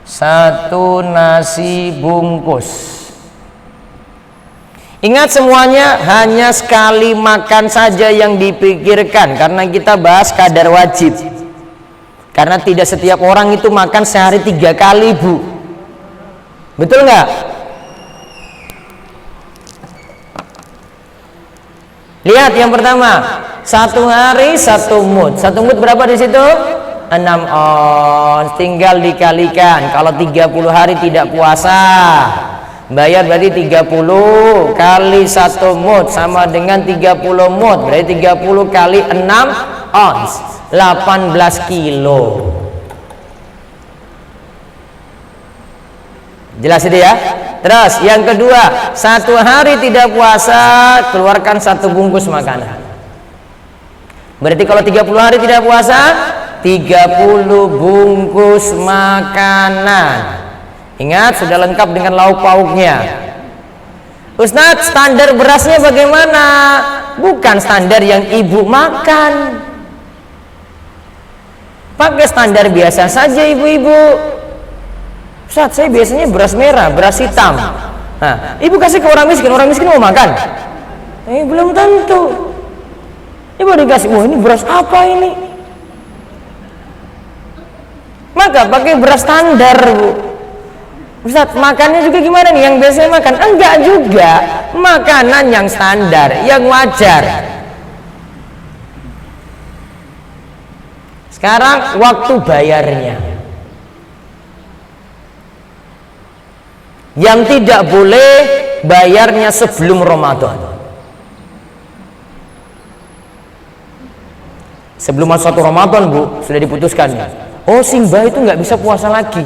1 nasi bungkus. Ingat, semuanya hanya sekali makan saja yang dipikirkan, karena kita bahas kadar wajib. Karena tidak setiap orang itu makan sehari 3 kali, Bu. Betul nggak? Lihat yang pertama, 1 hari 1 mud. 1 mud berapa di situ? 6 ons. Tinggal dikalikan. Kalau 30 hari tidak puasa, bayar berarti 30 kali 1 mud sama dengan 30 mud. Berarti 30 kali 6 ons, 18 kilo. Jelas itu ya. Terus yang kedua, 1 hari tidak puasa, keluarkan 1 bungkus makanan. Berarti kalau 30 hari tidak puasa, 30 bungkus makanan. Ingat, sudah lengkap dengan lauk pauknya. Ustadz, standar berasnya bagaimana? Bukan standar yang ibu makan. Pakai standar biasa saja ibu-ibu. Ustadz, saya biasanya beras merah, beras hitam. Nah, ibu kasih ke orang miskin mau makan? Belum tentu. Ibu dikasih, wah ini beras apa ini? Maka pakai beras standar, Bu. Ustadz, makannya juga gimana nih? Yang biasanya makan? Enggak juga. Makanan yang standar, yang wajar. Sekarang waktu bayarnya. Yang tidak boleh bayarnya sebelum Ramadan. Sebelum masuk 1 Ramadan, Bu, sudah diputuskan. Oh, Simba itu nggak bisa puasa lagi.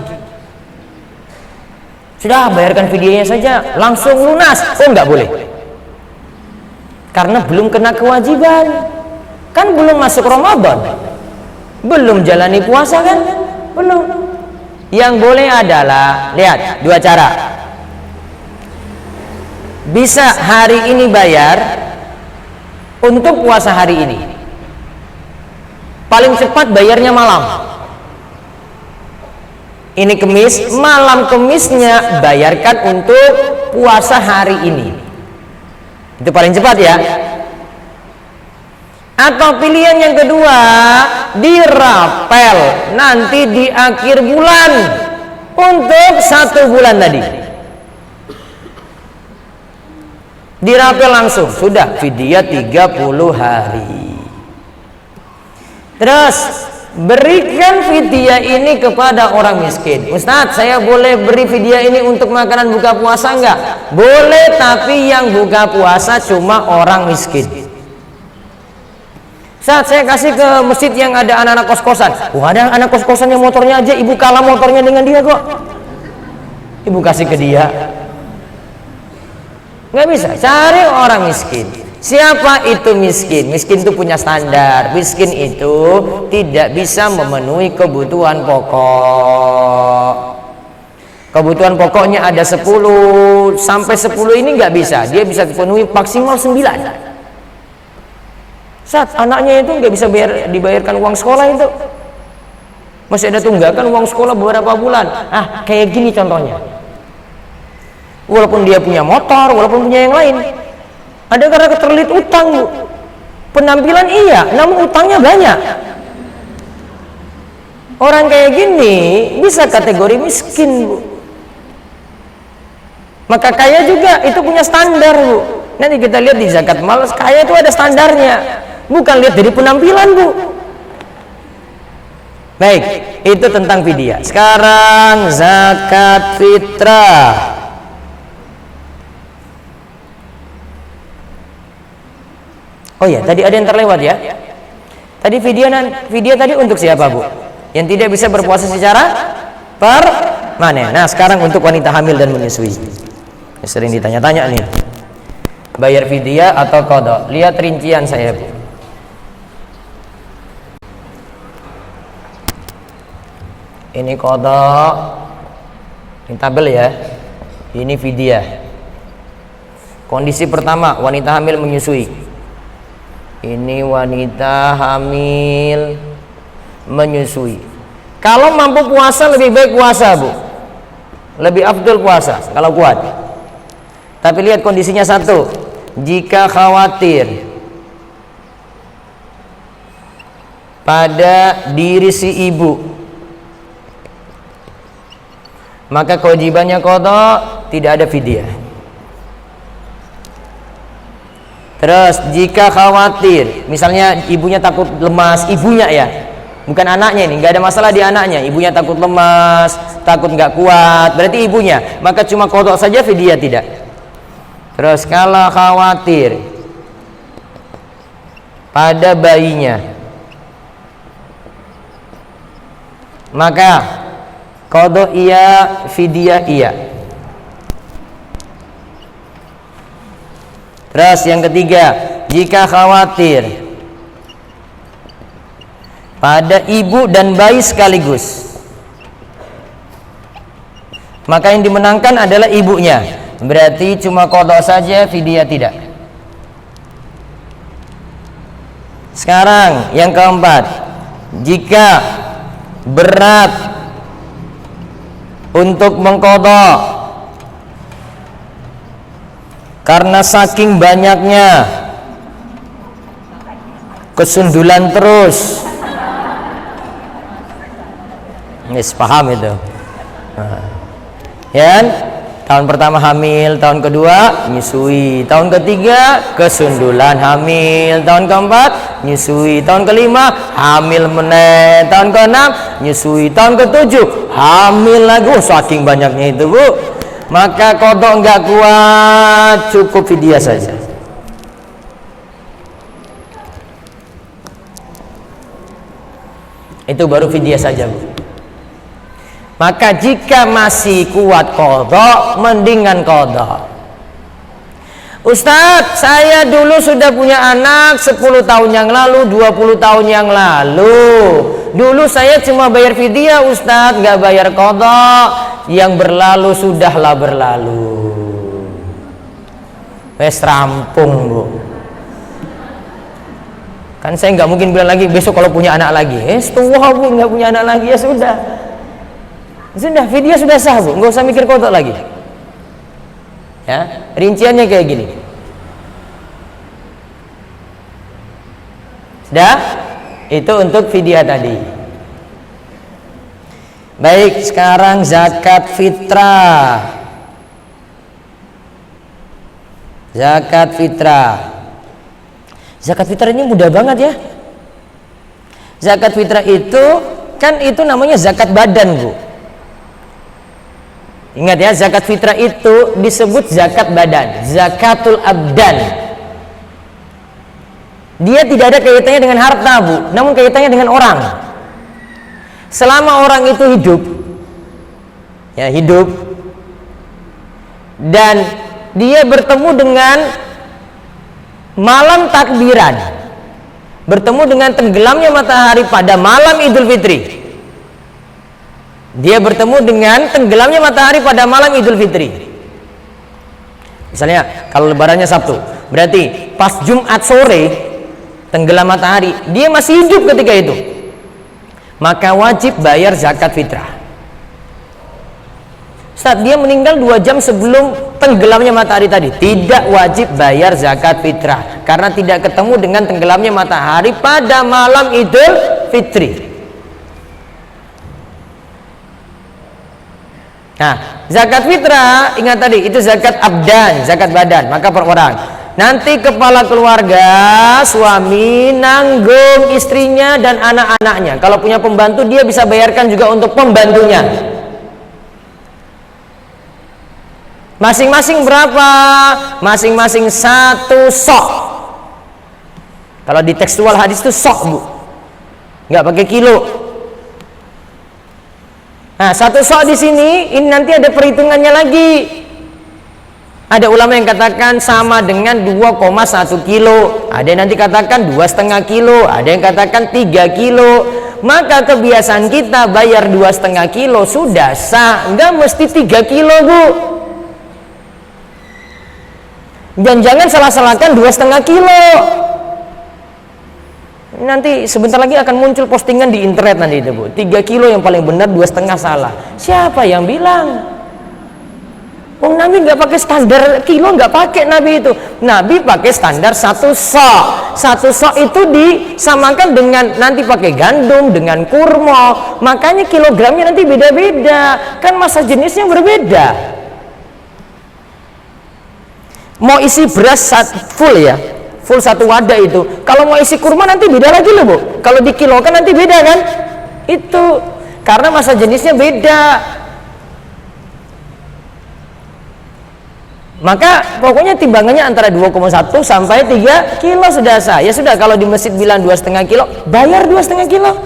Sudah, bayarkan videonya saja, langsung lunas. Oh, nggak boleh. Karena belum kena kewajiban. Kan belum masuk Ramadan. Belum jalani puasa kan? Belum. Yang boleh adalah, lihat, 2 cara. Bisa hari ini bayar untuk puasa hari ini. Paling cepat bayarnya malam. Ini Kemis, malam Kemisnya bayarkan untuk puasa hari ini. Itu paling cepat ya. Atau pilihan yang kedua, dirapel nanti di akhir bulan untuk 1 bulan tadi. Dirapel langsung, sudah fidyah 30 hari. Terus berikan fidyah ini kepada orang miskin. Ustadz, saya boleh beri fidyah ini untuk makanan buka puasa enggak? Boleh, tapi yang buka puasa cuma orang miskin. Ustadz, saya kasih ke masjid yang ada anak-anak kos-kosan. Wah, ada anak kos-kosan yang motornya aja, ibu kalah motornya dengan dia kok. Ibu kasih ke dia. Nggak bisa, cari orang miskin. Siapa itu miskin? Miskin itu punya standar. Miskin itu tidak bisa memenuhi kebutuhan pokok. Kebutuhan pokoknya ada 10, sampai 10 ini nggak bisa. Dia bisa dipenuhi maksimal 9. Saat anaknya itu nggak bisa dibayarkan uang sekolah itu. Masih ada tunggakan uang sekolah beberapa bulan. Kayak gini contohnya. Walaupun dia punya motor, walaupun punya yang lain. Ada karena terlilit utang, Bu. Penampilan iya, namun utangnya banyak. Orang kayak gini bisa kategori miskin, Bu. Maka kaya juga itu punya standar, Bu. Nanti kita lihat di zakat mal, kaya itu ada standarnya. Bukan lihat dari penampilan, Bu. Baik, itu tentang fidyah. Sekarang zakat fitrah. Oh ya, tadi ada yang terlewat ya. Tadi video tadi untuk siapa, Bu? Yang tidak bisa berpuasa secara permanen. Nah, sekarang untuk wanita hamil dan menyusui. Sering ditanya-tanya nih. Bayar fidyah atau qada? Lihat rincian saya, Bu. Ini qada. Ini tabel ya. Ini fidyah. Kondisi pertama, wanita hamil menyusui. Ini wanita hamil menyusui. Kalau mampu puasa lebih baik puasa, Bu. Lebih afdal puasa kalau kuat. Tapi lihat kondisinya satu. Jika khawatir pada diri si ibu, maka kewajibannya qada, tidak ada fidyah. Terus jika khawatir, misalnya ibunya takut lemas, ibunya ya, bukan anaknya ini, nggak ada masalah di anaknya, ibunya takut lemas, takut nggak kuat, berarti ibunya, maka cuma qada saja, fidyah tidak. Terus kalau khawatir pada bayinya, maka qada iya, fidyah iya. Terus yang ketiga, jika khawatir pada ibu dan bayi sekaligus, maka yang dimenangkan adalah ibunya. Berarti cuma qadha saja, fidyah tidak. Sekarang yang keempat, jika berat untuk mengqadha karena saking banyaknya kesundulan terus, paham itu. Ya, tahun pertama hamil, tahun kedua nyusui, tahun ketiga kesundulan hamil, tahun keempat nyusui, tahun kelima hamil meneh, tahun keenam nyusui, tahun ketujuh hamil lagi. Saking banyaknya itu, Bu, maka qadha enggak kuat, cukup fidyah saja. Itu baru fidyah saja, Bu. Maka jika masih kuat qadha, mendingan qadha. Ustadz, saya dulu sudah punya anak 10 tahun yang lalu, 20 tahun yang lalu. Dulu saya cuma bayar fidyah, Ustadz, nggak bayar qadha. Yang berlalu sudahlah berlalu. Wes rampung, Bu. Kan saya nggak mungkin bilang lagi besok kalau punya anak lagi. Tua, Bu, nggak punya anak lagi, ya sudah. Sudah, fidyah sudah sah, Bu, nggak usah mikir qadha lagi. Ya, rinciannya kayak gini. Sudah? Itu untuk fidyah tadi. Baik, sekarang zakat fitrah. Zakat fitrah. Zakat fitrah ini mudah banget ya. Zakat fitrah itu kan itu namanya zakat badan, Bu. Ingat ya, zakat fitrah itu disebut zakat badan, zakatul abdan. Dia tidak ada kaitannya dengan harta, Bu, namun kaitannya dengan orang. Selama orang itu hidup, ya hidup, dan dia bertemu dengan malam takbiran, bertemu dengan tenggelamnya matahari pada malam Idul Fitri. Dia bertemu dengan tenggelamnya matahari pada malam Idul Fitri. Misalnya kalau lebarannya Sabtu, berarti pas Jumat sore tenggelam matahari, dia masih hidup ketika itu, maka wajib bayar zakat fitrah. Saat dia meninggal 2 jam sebelum tenggelamnya matahari tadi, tidak wajib bayar zakat fitrah karena tidak ketemu dengan tenggelamnya matahari pada malam Idul Fitri. Nah, zakat fitrah, ingat tadi, itu zakat abdan, zakat badan, maka per orang. Nanti kepala keluarga, suami, nanggung istrinya dan anak-anaknya. Kalau punya pembantu, dia bisa bayarkan juga untuk pembantunya. Masing-masing berapa? Masing-masing 1 sok. Kalau di tekstual hadis itu sok, Bu, nggak pakai kilo. Nah, 1 sok di sini, ini nanti ada perhitungannya lagi. Ada ulama yang katakan sama dengan 2,1 kilo. Ada yang nanti katakan 2,5 kilo. Ada yang katakan 3 kilo. Maka kebiasaan kita bayar 2,5 kilo sudah sah. Enggak mesti 3 kilo, Bu. Dan jangan salah-salahkan 2,5 kilo. Nanti sebentar lagi akan muncul postingan di internet nanti itu, Bu. 3 kilo yang paling benar, 2,5 salah. Siapa yang bilang? Oh, Nabi nggak pakai standar kilo, nggak pakai Nabi itu. Nabi pakai standar 1 sok. 1 sok itu disamakan dengan nanti pakai gandum, dengan kurma. Makanya kilogramnya nanti beda-beda. Kan masa jenisnya berbeda. Mau isi beras full ya, full 1 wadah itu. Kalau mau isi kurma nanti beda lagi loh, Bu. Kalau di kilo kan nanti beda kan? Itu karena masa jenisnya beda. Maka pokoknya timbangannya antara 2,1 sampai 3 kilo sudah sah. Ya sudah, kalau di masjid bilang 2,5 kilo, bayar 2,5 kilo.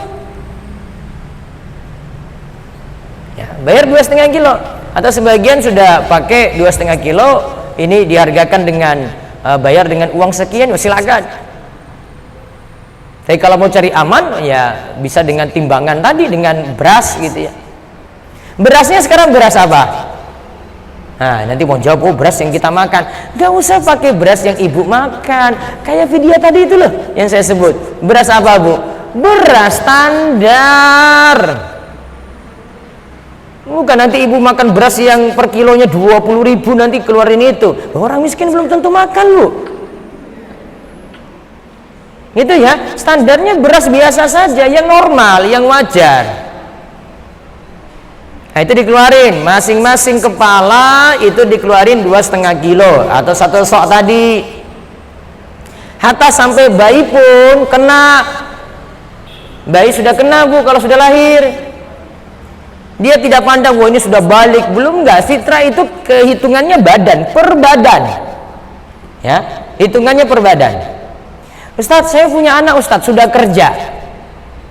Ya, bayar 2,5 kilo. Atau sebagian sudah pakai 2,5 kilo, ini dihargakan dengan bayar dengan uang sekian, ya silakan. Tapi kalau mau cari aman, ya bisa dengan timbangan tadi, dengan beras gitu ya. Berasnya sekarang beras apa? Nah, nanti mau jawab, oh beras yang kita makan. Gak usah pakai beras yang ibu makan. Kayak video tadi itu loh yang saya sebut. Beras apa, Bu? Beras standar. Bukan nanti ibu makan beras yang per kilonya 20.000 nanti keluarin itu. Orang miskin belum tentu makan, Bu. Itu ya, standarnya beras biasa saja, yang normal, yang wajar. Nah, itu dikeluarin, masing-masing kepala itu dikeluarin 2,5 kilo atau 1 sok tadi. Hatta sampai bayi pun kena. Bayi sudah kena, Bu, kalau sudah lahir. Dia tidak pandang, wah ini sudah balik, belum, enggak. Fitrah itu kehitungannya badan, per badan. Ya, hitungannya per badan. Ustadz, saya punya anak, Ustadz, sudah kerja,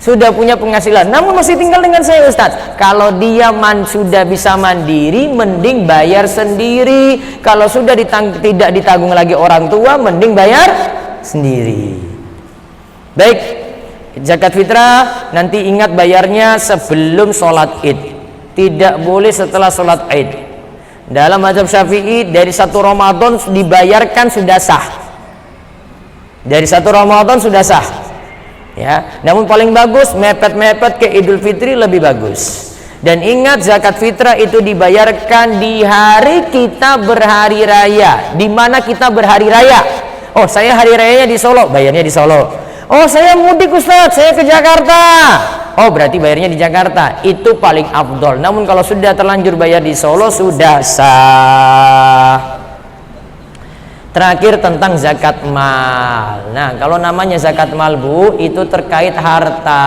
sudah punya penghasilan, namun masih tinggal dengan saya, Ustadz. Kalau dia sudah bisa mandiri, mending bayar sendiri. Kalau sudah tidak ditanggung lagi orang tua, mending bayar sendiri. Baik, zakat fitrah nanti ingat bayarnya sebelum sholat id, tidak boleh setelah sholat id. Dalam mazhab Syafi'i dari 1 Ramadan dibayarkan sudah sah. Dari 1 Ramadan sudah sah. Ya, namun paling bagus mepet-mepet ke Idul Fitri lebih bagus. Dan ingat, zakat fitrah itu dibayarkan di hari kita berhari raya. Di mana kita berhari raya? Oh, saya hari rayanya di Solo, bayarnya di Solo. Oh, saya mudik, Ustadz, saya ke Jakarta. Oh, berarti bayarnya di Jakarta. Itu paling afdol. Namun kalau sudah terlanjur bayar di Solo sudah sah. Terakhir tentang zakat mal. Nah, kalau namanya zakat mal, Bu, itu terkait harta.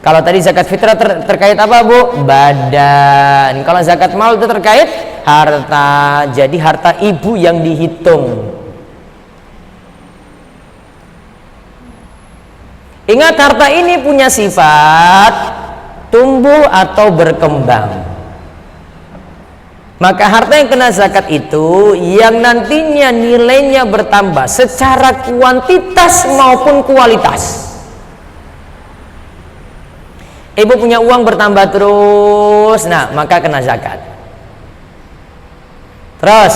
Kalau tadi zakat fitrah terkait apa, Bu? Badan. Kalau zakat mal itu terkait harta. Jadi harta ibu yang dihitung. Ingat, harta ini punya sifat tumbuh atau berkembang. Maka harta yang kena zakat itu yang nantinya nilainya bertambah secara kuantitas maupun kualitas. Ibu punya uang bertambah terus, nah maka kena zakat. Terus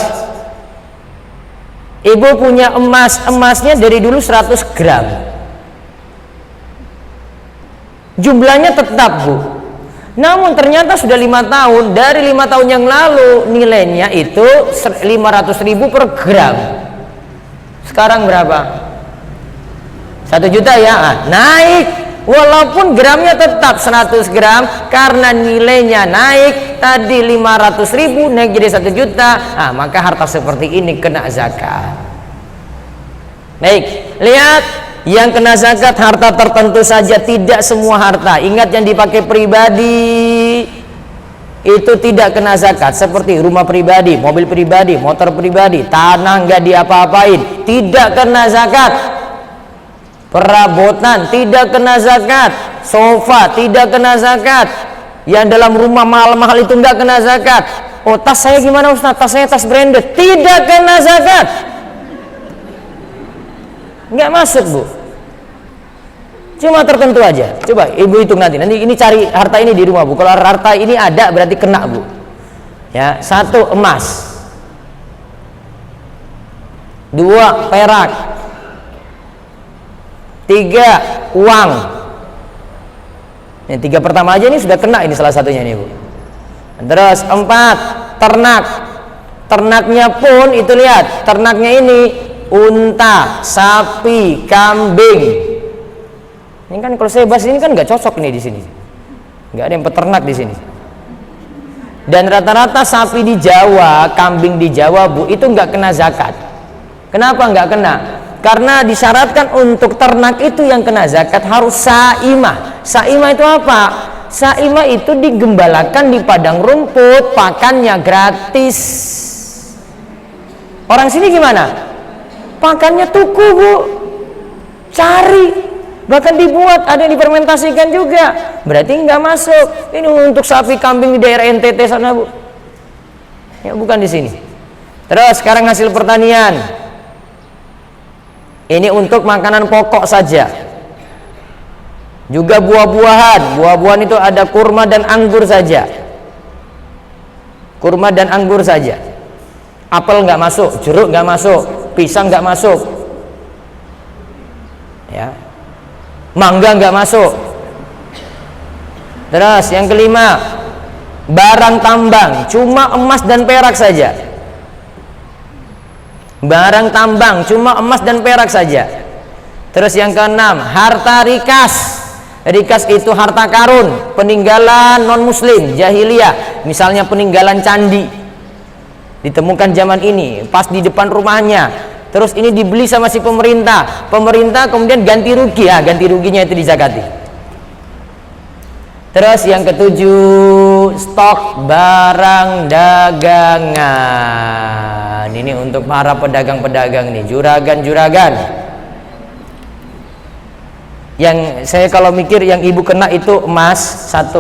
ibu punya emas, emasnya dari dulu 100 gram. Jumlahnya tetap, Bu. Namun ternyata sudah 5 tahun, dari 5 tahun yang lalu nilainya itu 500.000 per gram. Sekarang berapa? 1 juta ya, naik. Walaupun gramnya tetap 100 gram, karena nilainya naik, tadi 500.000 naik jadi 1 juta. Nah, maka harta seperti ini kena zakat. Baik, lihat. Yang kena zakat harta tertentu saja, tidak semua harta. Ingat, yang dipakai pribadi itu tidak kena zakat. Seperti rumah pribadi, mobil pribadi, motor pribadi, tanah nggak diapa-apain, tidak kena zakat. Perabotan tidak kena zakat. Sofa tidak kena zakat. Yang dalam rumah mahal-mahal itu nggak kena zakat. Oh, tas saya gimana, Ustaz? Tas saya tas branded, tidak kena zakat. Nggak masuk, Bu. Cuma tertentu aja. Coba ibu hitung nanti ini cari harta ini di rumah, Bu. Kalau harta ini ada berarti kena, Bu. Ya, 1 emas, 2 perak, 3 uang. Ini 3 pertama aja ini sudah kena, ini salah satunya nih, Bu. Terus 4 ternak. Ternaknya pun itu, lihat, ternaknya ini unta, sapi, kambing. Ini kan kalau saya bahas ini kan nggak cocok nih di sini. Nggak ada yang peternak di sini. Dan rata-rata sapi di Jawa, kambing di Jawa, Bu, itu nggak kena zakat. Kenapa nggak kena? Karena disyaratkan untuk ternak itu yang kena zakat harus saimah. Saimah itu apa? Saimah itu digembalakan di padang rumput, pakannya gratis. Orang sini gimana? Pakannya tuku, Bu. Cari. Bahkan dibuat, ada yang difermentasikan juga. Berarti nggak masuk. Ini untuk sapi kambing di daerah NTT sana, Bu. Ya, bukan di sini. Terus sekarang hasil pertanian. Ini untuk makanan pokok saja. Juga buah-buahan. Buah-buahan itu ada kurma dan anggur saja. Kurma dan anggur saja. Apel nggak masuk, jeruk nggak masuk, pisang nggak masuk, ya, mangga nggak masuk. Terus yang kelima, barang tambang, cuma emas dan perak saja. Barang tambang, cuma emas dan perak saja. Terus yang keenam, harta rikas. Rikas itu harta karun, peninggalan non muslim, jahiliyah. Misalnya peninggalan candi, ditemukan zaman ini, pas di depan rumahnya. Terus ini dibeli sama si pemerintah. Pemerintah kemudian ganti rugi, ya, ganti ruginya itu dizakati. Terus yang ketujuh, stok barang dagangan. Ini untuk para pedagang-pedagang nih, juragan-juragan. Yang saya kalau mikir yang ibu kena itu emas 1,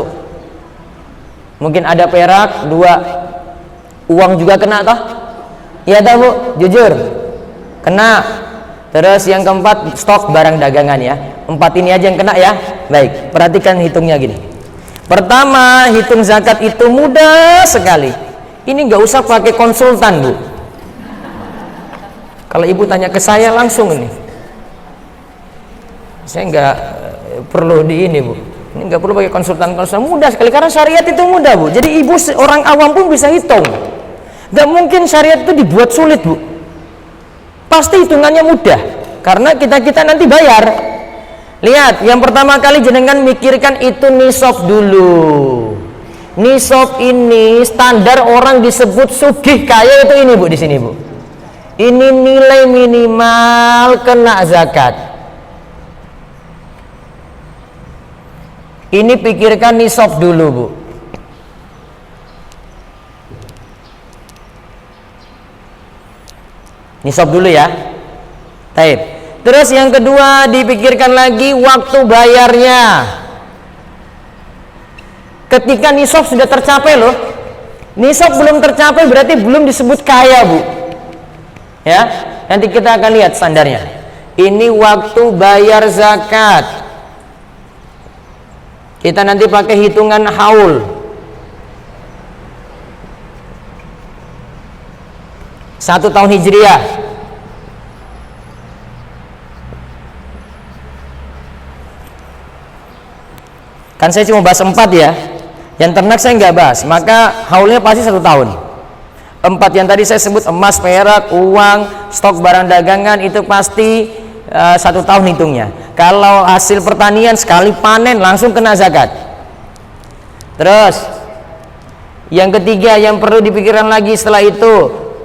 mungkin ada perak 2, uang juga kena toh? Iya toh Bu, jujur kena. Terus yang keempat, stok barang dagangan ya. 4 ini aja yang kena ya. Baik, perhatikan hitungnya gini. Pertama, hitung zakat itu mudah sekali. Ini nggak usah pakai konsultan Bu. Kalau ibu tanya ke saya langsung ini. Saya nggak perlu di ini Bu. Ini nggak perlu pakai konsultan, mudah sekali karena syariat itu mudah Bu. Jadi ibu orang awam pun bisa hitung. Nggak mungkin syariat itu dibuat sulit Bu. Pasti hitungannya mudah karena kita nanti bayar. Lihat, yang pertama kali jenengan mikirkan itu nisab dulu. Nisab ini standar orang disebut sugih kaya itu ini Bu, di sini Bu. Ini nilai minimal kena zakat. Ini pikirkan nisab dulu Bu. Nisab dulu ya. Taib. Terus yang kedua dipikirkan lagi waktu bayarnya. Ketika nisab sudah tercapai loh. Nisab belum tercapai berarti belum disebut kaya Bu. Ya, nanti kita akan lihat standarnya. Ini waktu bayar zakat. Kita nanti pakai hitungan haul. 1 tahun Hijriah. Kan saya cuma bahas 4 ya. Yang ternak saya nggak bahas. Maka haulnya pasti 1 tahun. 4 yang tadi saya sebut, emas, perak, uang, stok barang dagangan, itu pasti 1 tahun hitungnya. Kalau hasil pertanian sekali panen langsung kena zakat. Terus yang ketiga yang perlu dipikirkan lagi setelah itu,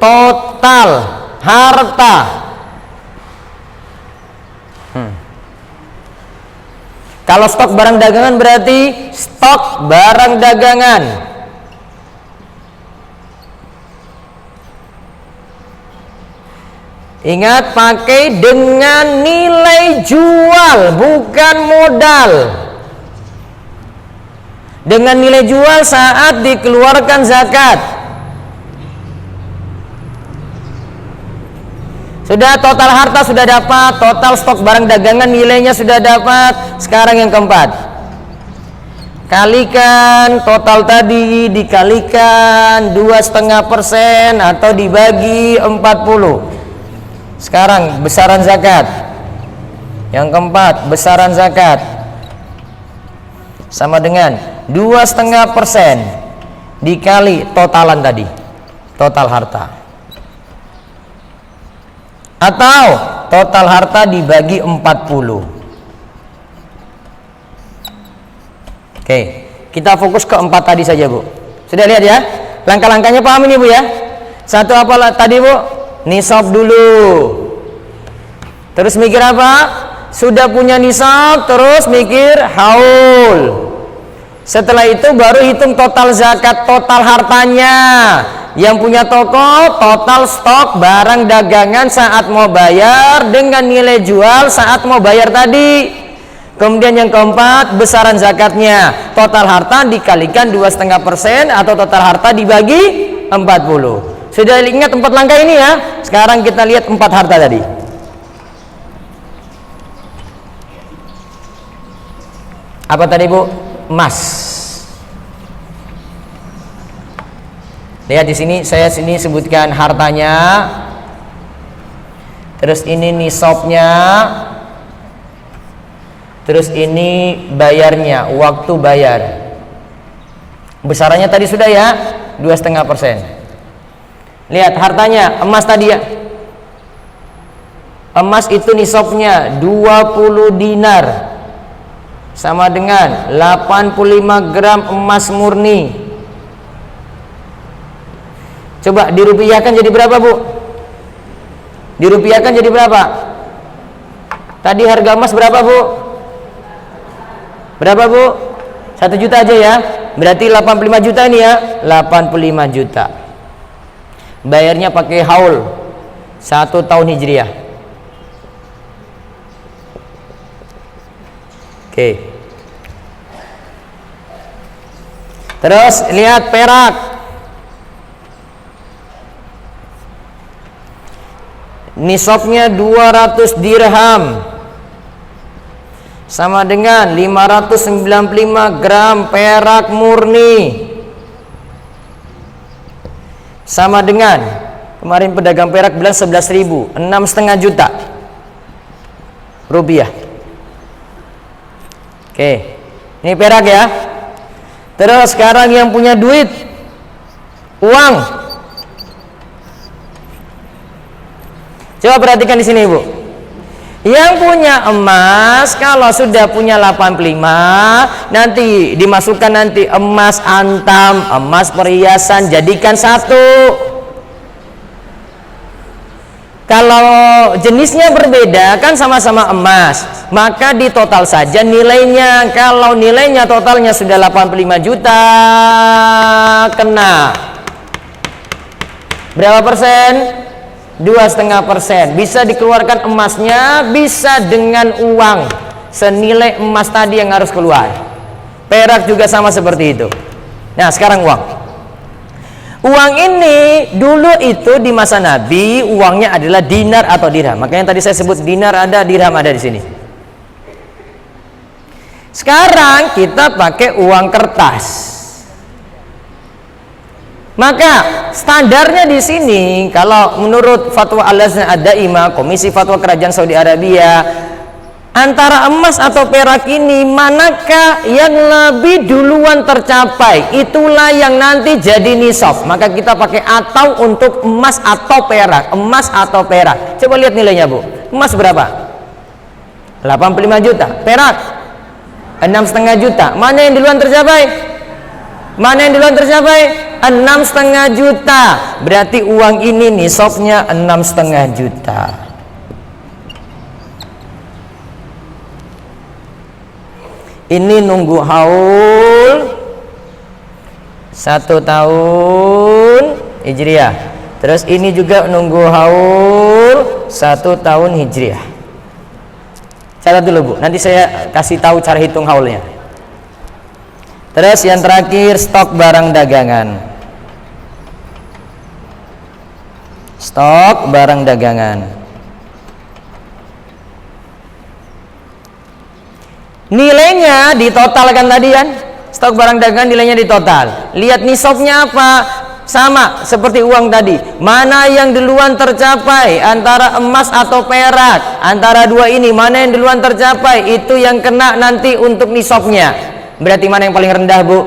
total harta. Kalau stok barang dagangan berarti stok barang dagangan. Ingat, pakai dengan nilai jual, bukan modal. Dengan nilai jual saat dikeluarkan zakat. Sudah total harta sudah dapat, total stok barang dagangan nilainya sudah dapat. Sekarang yang keempat, kalikan total tadi dikalikan 2,5% atau dibagi 40. Sekarang besaran zakat. Yang keempat, besaran zakat sama dengan 2,5% dikali totalan tadi, total harta, atau total harta dibagi 40. Oke, kita fokus ke 4 tadi saja Bu. Sudah lihat ya, langkah-langkahnya paham ini Bu ya. 1 apa tadi Bu? Nisab dulu. Terus mikir apa? Sudah punya nisab, terus mikir haul. Setelah itu baru hitung total zakat, total hartanya. Yang punya toko, total stok barang dagangan saat mau bayar dengan nilai jual saat mau bayar tadi. Kemudian yang keempat, besaran zakatnya. Total harta dikalikan 2,5% atau total harta dibagi 40. Sudah ingat 4 langkah ini ya? Sekarang kita lihat 4 harta tadi. Apa tadi Bu? Emas. Lihat di sini, saya sebutkan hartanya. Terus ini nisabnya. Terus ini bayarnya, waktu bayar. Besarannya tadi sudah ya, 2,5%. Lihat hartanya, emas tadi ya. Emas itu nisabnya 20 dinar. Sama dengan 85 gram emas murni. Coba dirupiahkan jadi berapa Bu? Dirupiahkan jadi berapa? Tadi harga emas berapa Bu? Berapa Bu? 1 juta aja ya. Berarti 85 juta ini ya. 85 juta. Bayarnya pakai haul 1 tahun hijriah. Oke. Terus lihat perak. Nisabnya 200 dirham. Sama dengan 595 gram perak murni. Sama dengan kemarin pedagang perak bilang 11.000, 6,5 juta rupiah. Oke, ini perak ya. Terus sekarang yang punya duit, uang. Coba perhatikan di sini Bu. Yang punya emas kalau sudah punya 85 nanti dimasukkan nanti emas antam, emas perhiasan, jadikan satu. Kalau jenisnya berbeda kan sama-sama emas, maka di total saja nilainya. Kalau nilainya totalnya sudah 85 juta, kena berapa persen? 2,5%. Bisa dikeluarkan emasnya, bisa dengan uang senilai emas tadi yang harus keluar. Perak juga sama seperti itu. Nah sekarang uang. Uang ini dulu itu di masa Nabi uangnya adalah dinar atau dirham. Makanya tadi saya sebut dinar ada, dirham ada di sini. Sekarang kita pakai uang kertas. Maka standarnya di sini kalau menurut fatwa Al-Lajnah Ad-Daimah, Komisi Fatwa Kerajaan Saudi Arabia, antara emas atau perak ini manakah yang lebih duluan tercapai, itulah yang nanti jadi nisab. Maka kita pakai atau untuk emas atau perak, emas atau perak. Coba lihat nilainya Bu. Emas berapa? 85 juta. Perak 6,5 juta. Mana yang duluan tercapai? Mana yang duluan tercapai? 6,5 juta. Berarti uang ini nisabnya 6,5 juta. Ini nunggu haul 1 tahun hijriah. Terus ini juga nunggu haul 1 tahun hijriah. Catat dulu Bu, nanti saya kasih tahu cara hitung haulnya. Terus yang terakhir stok barang dagangan. Stok barang dagangan. Nilainya ditotalkan tadi kan? Stok barang dagangan nilainya ditotal. Lihat nisabnya apa? Sama seperti uang tadi. Mana yang duluan tercapai antara emas atau perak? Antara dua ini mana yang duluan tercapai? Itu yang kena nanti untuk nisabnya. Berarti mana yang paling rendah Bu?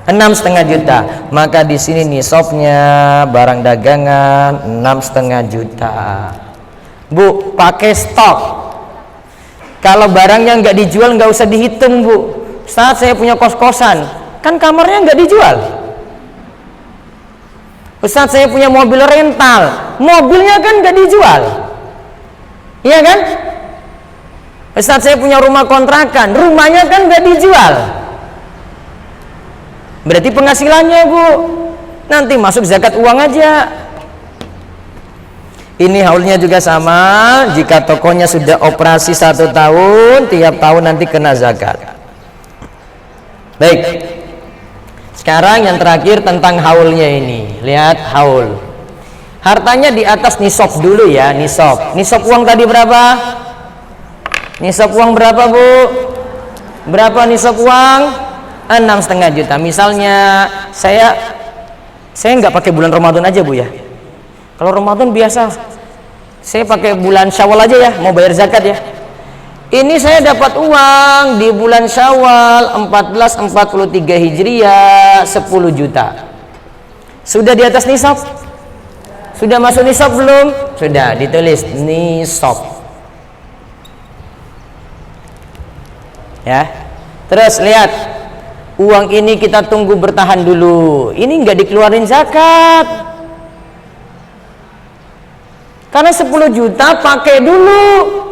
6,5 juta. Maka di sini nisabnya barang dagangan 6,5 juta. Bu, pakai stok. Kalau barangnya nggak dijual nggak usah dihitung Bu. Saat saya punya kos-kosan, kan kamarnya nggak dijual. Ustaz saya punya mobil rental, mobilnya kan nggak dijual, iya kan? Ustaz saya punya rumah kontrakan, rumahnya kan nggak dijual. Berarti penghasilannya Bu, nanti masuk zakat uang aja. Ini haulnya juga sama. Jika tokonya sudah operasi 1 tahun, tiap tahun nanti kena zakat. Baik. Sekarang yang terakhir tentang haulnya ini. Lihat haul. Hartanya di atas nisab dulu ya, nisab. Nisab uang tadi berapa? Nisab uang berapa, Bu? Berapa nisab uang? 6,5 juta. Misalnya saya nggak pakai bulan Ramadan aja, Bu ya. Kalau Ramadan biasa, saya pakai bulan Syawal aja ya, mau bayar zakat ya. Ini saya dapat uang di bulan Syawal 1443 Hijriah 10 juta. Sudah di atas nisab? Sudah masuk nisab belum? Sudah, ditulis nisab. Ya. Terus lihat, uang ini kita tunggu bertahan dulu. Ini nggak dikeluarin zakat. Karena 10 juta pakai dulu.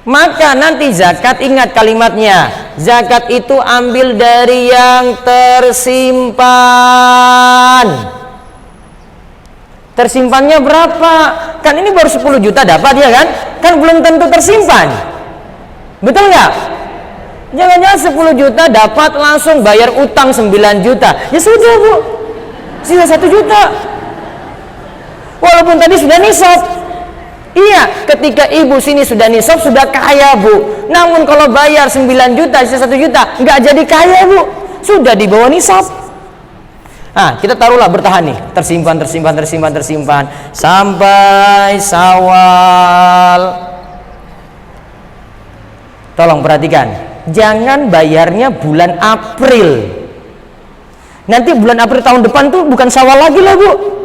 Maka nanti zakat, ingat kalimatnya, zakat itu ambil dari yang tersimpan. Tersimpannya berapa? Kan ini baru 10 juta dapat ya kan? Kan belum tentu tersimpan. Betul nggak? Jangan-jangan 10 juta dapat langsung bayar utang 9 juta. Ya sudah, Bu, sisa 1 juta. Walaupun tadi sudah nisab. Iya, ketika ibu sini sudah nisab, sudah kaya, Bu. Namun kalau bayar 9 juta, sisa 1 juta, nggak jadi kaya, Bu. Sudah di bawah nisab. Nah, kita taruhlah bertahan nih, tersimpan sampai Syawal. Tolong perhatikan, jangan bayarnya bulan April. Nanti bulan April tahun depan tuh bukan Syawal lagi loh, Bu.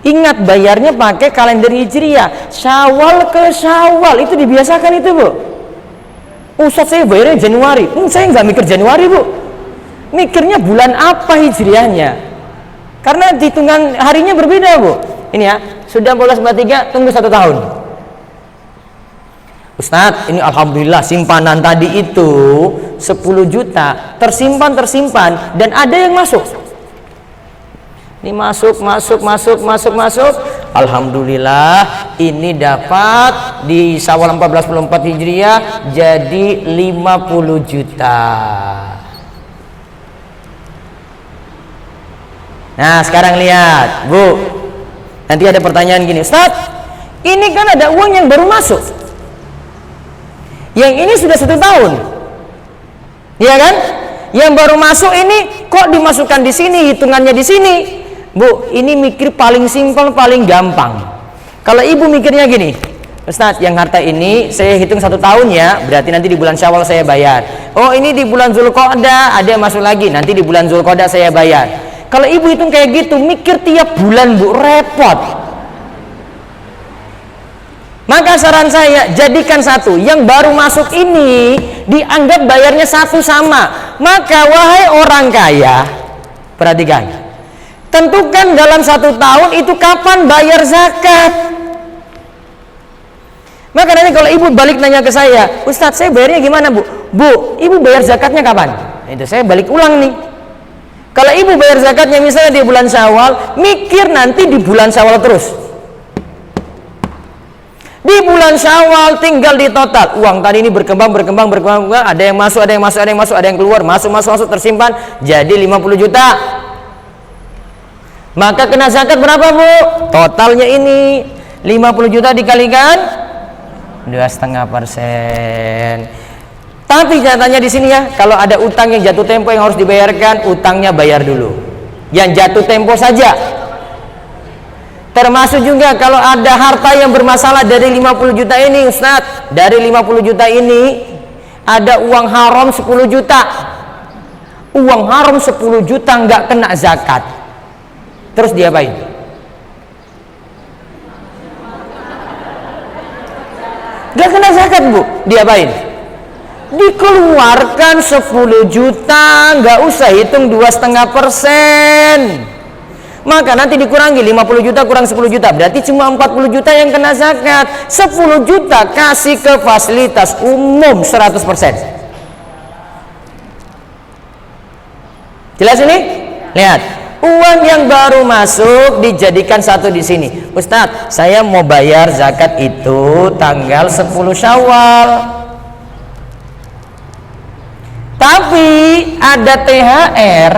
Ingat, bayarnya pakai kalender Hijriah, Syawal ke Syawal, itu dibiasakan itu, Bu. Ustadz, saya bayarnya Januari. Saya nggak mikir Januari, Bu. Mikirnya bulan apa Hijriahnya. Karena hitungan harinya berbeda, Bu. Ini ya, sudah 1443, tunggu 1 tahun. Ustadz, ini alhamdulillah simpanan tadi itu 10 juta tersimpan dan ada yang masuk. Ini masuk. Alhamdulillah, ini dapat di Syawal 1444 Hijriah jadi 50 juta. Nah, sekarang lihat, Bu. Nanti ada pertanyaan gini, Ustaz, ini kan ada uang yang baru masuk. Yang ini sudah 1 tahun. Iya kan? Yang baru masuk ini kok dimasukkan di sini, hitungannya di sini. Bu, ini mikir paling simpel, paling gampang. Kalau ibu mikirnya gini, Ustaz, yang harta ini saya hitung 1 tahun ya, berarti nanti di bulan Syawal saya bayar. Oh, ini di bulan Zulqa'dah ada yang masuk lagi, nanti di bulan Zulqa'dah saya bayar. Kalau ibu hitung kayak gitu, mikir tiap bulan, Bu, repot. Maka saran saya, jadikan satu. Yang baru masuk ini dianggap bayarnya satu sama. Maka wahai orang kaya, perhatikan, tentukan dalam 1 tahun itu kapan bayar zakat. Maka nanti kalau ibu balik nanya ke saya, Ustadz, saya bayarnya gimana, Bu? Bu, ibu bayar zakatnya kapan? Itu saya balik ulang nih. Kalau ibu bayar zakatnya misalnya di bulan Syawal, mikir nanti di bulan Syawal terus. Di bulan Syawal tinggal di total. Uang tadi ini berkembang, ada yang masuk, ada yang keluar, masuk tersimpan jadi 50 juta. Maka kena zakat berapa, Bu? Totalnya ini 50 juta dikalikan 2,5%. Tapi catatannya di sini ya, kalau ada utang yang jatuh tempo yang harus dibayarkan, utangnya bayar dulu. Yang jatuh tempo saja. Termasuk juga kalau ada harta yang bermasalah dari 50 juta ini, Ustaz, dari 50 juta ini ada uang haram 10 juta. Uang haram 10 juta nggak kena zakat. Terus diapain? Nggak kena zakat, Bu. Diapain? Dikeluarkan 10 juta, nggak usah hitung 2,5%. Maka nanti dikurangi 50 juta kurang 10 juta, berarti cuma 40 juta yang kena zakat. 10 juta kasih ke fasilitas umum 100%. Jelas ini? Lihat, uang yang baru masuk dijadikan satu di sini. Ustadz, saya mau bayar zakat itu tanggal 10 Syawal. Tapi ada THR,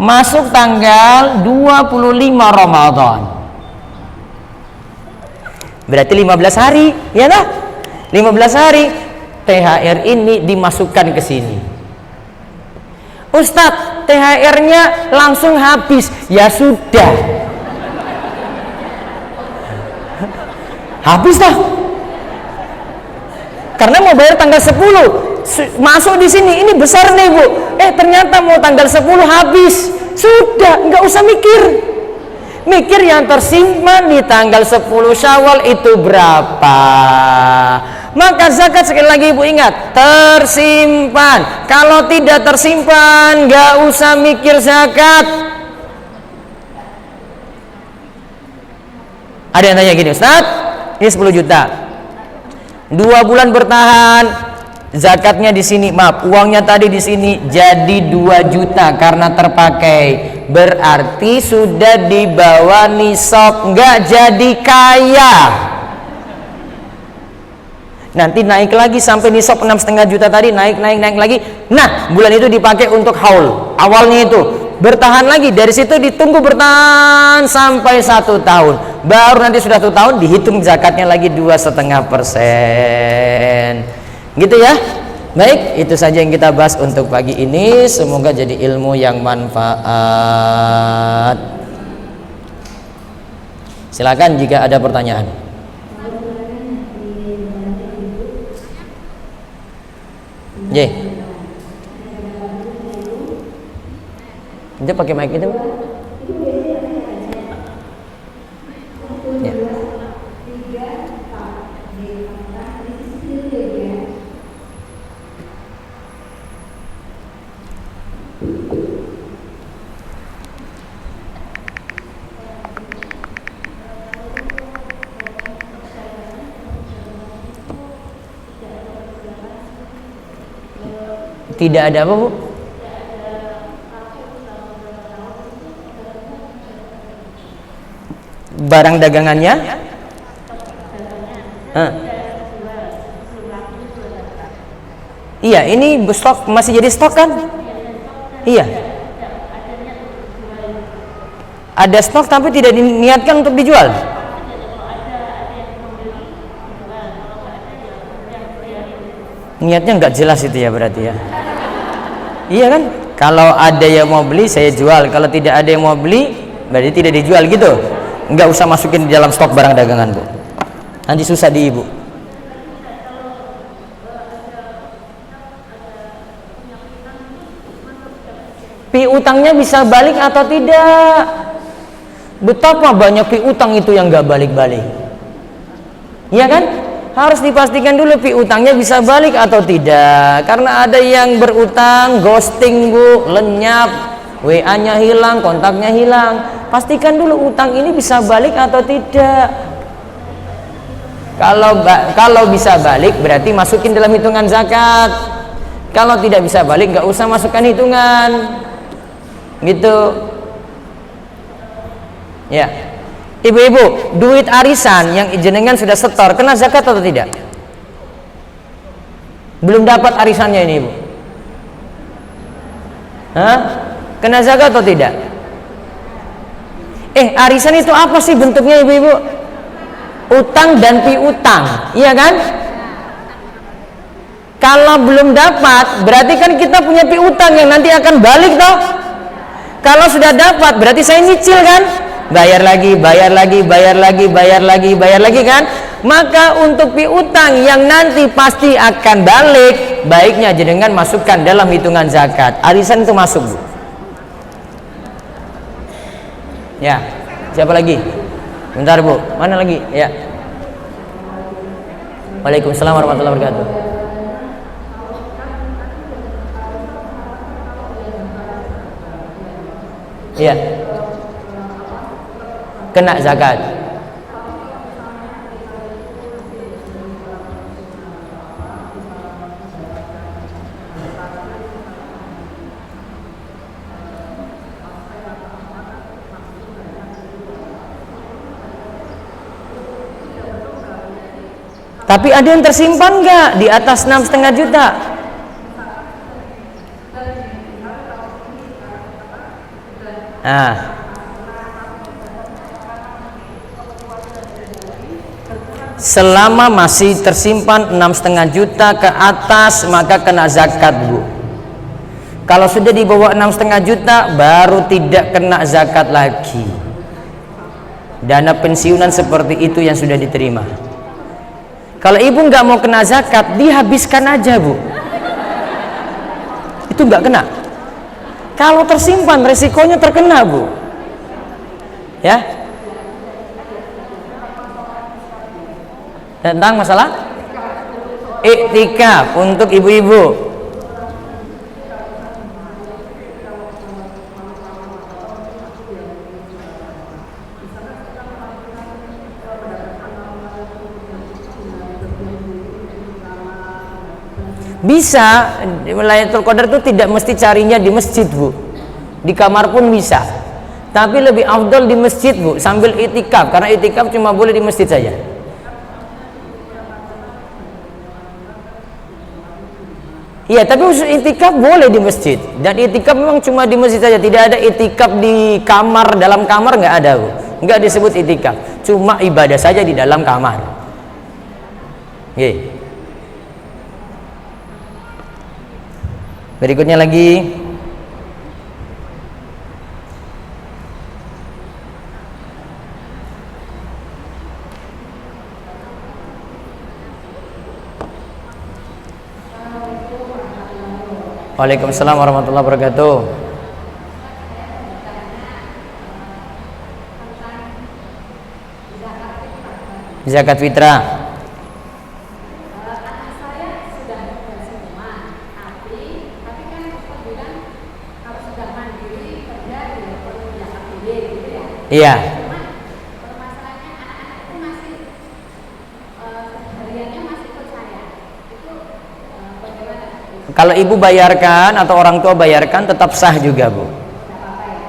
masuk tanggal 25 Ramadan. Berarti 15 hari, ya lah. 15 hari THR ini dimasukkan ke sini. Ustadz, THR-nya langsung habis. Ya sudah. Habis lah. Karena mau bayar tanggal 10, masuk di sini, ini besar nih Bu. Ternyata mau tanggal 10 habis. Sudah, nggak usah mikir. Mikir yang tersimpan di tanggal 10 Syawal itu berapa. Maka zakat, sekali lagi Ibu ingat, tersimpan. Kalau tidak tersimpan, nggak usah mikir zakat. Ada yang tanya gini, Ustaz, ini 10 juta. 2 bulan bertahan, zakatnya di sini, maaf, uangnya tadi di sini jadi 2 juta karena terpakai. Berarti sudah di bawah nisab, nggak jadi kaya. Nanti naik lagi sampai nisab 6,5 juta tadi, naik lagi. Nah, bulan itu dipakai untuk haul. Awalnya itu bertahan lagi, dari situ ditunggu bertahan sampai 1 tahun. Baru nanti sudah 1 tahun dihitung zakatnya lagi 2,5%. Gitu ya. Baik, itu saja yang kita bahas untuk pagi ini. Semoga jadi ilmu yang manfaat. Silakan jika ada pertanyaan. Ye. Dia pakai mic itu. Ya. Tidak ada apa, Bu? Barang dagangannya? Iya, ini stok, masih jadi stok kan? Iya. Ada stok tapi tidak diniatkan untuk dijual. Niatnya nggak jelas itu ya berarti ya. Iya kan? Kalau ada yang mau beli saya jual, kalau tidak ada yang mau beli berarti tidak dijual gitu. Nggak usah masukin di dalam stok barang dagangan, Bu. Nanti susah di Ibu. Piutangnya bisa balik atau tidak? Betapa banyak piutang itu yang nggak balik-balik. Iya kan? Harus dipastikan dulu piutangnya bisa balik atau tidak. Karena ada yang berutang ghosting, Bu, lenyap, WA-nya hilang, kontaknya hilang. Pastikan dulu utang ini bisa balik atau tidak. Kalau bisa balik berarti masukin dalam hitungan zakat. Kalau tidak bisa balik nggak usah masukkan hitungan. Gitu. Ya. Ibu-ibu, duit arisan yang jenengan sudah setor kena zakat atau tidak? Belum dapat arisannya ini, Ibu. Hah? Kena zakat atau tidak? Arisan itu apa sih bentuknya, Ibu-ibu? Utang dan piutang, iya kan? Kalau belum dapat, berarti kan kita punya piutang yang nanti akan balik toh. Kalau sudah dapat, berarti saya nyicil kan? Bayar lagi kan? Maka untuk piutang yang nanti pasti akan balik, baiknya jenengan masukkan dalam hitungan zakat. Arisan itu masuk, Bu. Ya, siapa lagi? Bentar, Bu. Mana lagi? Ya. Waalaikumsalam warahmatullahi wabarakatuh. Ya. Kena zakat. Tapi ada yang tersimpan nggak di atas 6,5 juta? Nah, selama masih tersimpan 6,5 juta ke atas maka kena zakat, Bu. Kalau sudah di bawah 6,5 juta baru tidak kena zakat lagi. Dana pensiunan seperti itu yang sudah diterima. Kalau ibu nggak mau kena zakat, dihabiskan aja, Bu. Itu nggak kena. Kalau tersimpan resikonya terkena, Bu. Ya. Tentang masalah iktikaf untuk ibu-ibu. Bisa, Lailatul Qadar itu tidak mesti carinya di masjid, Bu. Di kamar pun bisa. Tapi lebih afdal di masjid, Bu, sambil itikaf, karena itikaf cuma boleh di masjid saja. Iya, tapi khusus itikaf boleh di masjid. Dan itikaf memang cuma di masjid saja, tidak ada itikaf di kamar, dalam kamar nggak ada, Bu. Nggak disebut itikaf, cuma ibadah saja di dalam kamar. Oke. Berikutnya lagi. Waalaikumsalam warahmatullahi wabarakatuh. Zakat fitrah. Iya. Kalau ibu bayarkan atau orang tua bayarkan tetap sah juga, Bu.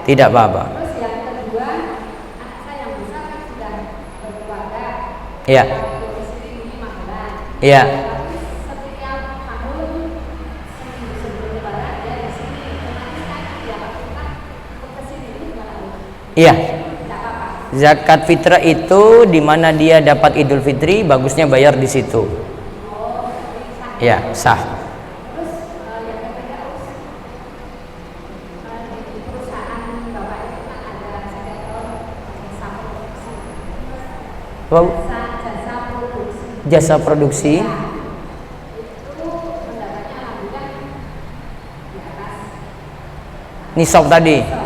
Tidak apa-apa. Iya. Iya. Iya. Zakat fitrah itu di mana dia dapat Idul Fitri, bagusnya bayar di situ. Ya, sah. Wow. Jasa produksi. Nisab tadi.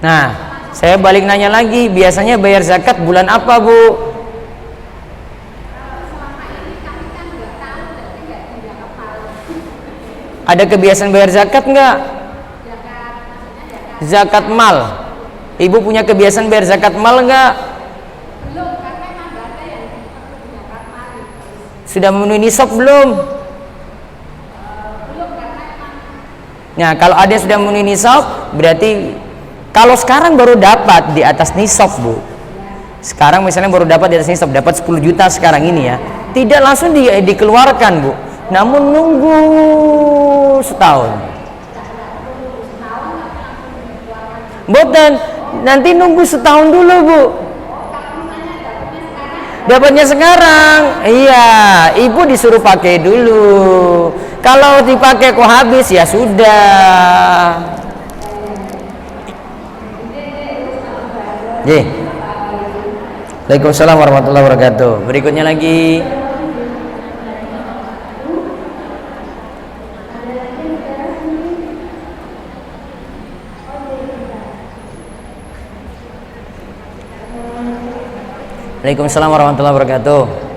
Nah, saya balik nanya lagi, biasanya bayar zakat bulan apa, Bu? Ada kebiasaan bayar zakat nggak? Zakat mal. Ibu punya kebiasaan bayar zakat mal nggak? Sudah memenuhi nisab belum? Nah, kalau ada yang sudah memenuhi nisab, berarti kalau sekarang baru dapat di atas nisab, Bu. Sekarang misalnya baru dapat di atas nisab, dapat 10 juta sekarang ini ya. Tidak langsung dikeluarkan, Bu. Namun nunggu setahun. Boten, nanti nunggu setahun dulu, Bu. Dapatnya sekarang. Iya, ibu disuruh pakai dulu. Kalau dipakai kok habis ya sudah. Waalaikumsalam warahmatullahi wabarakatuh. Berikutnya lagi. Waalaikumsalam warahmatullahi wabarakatuh.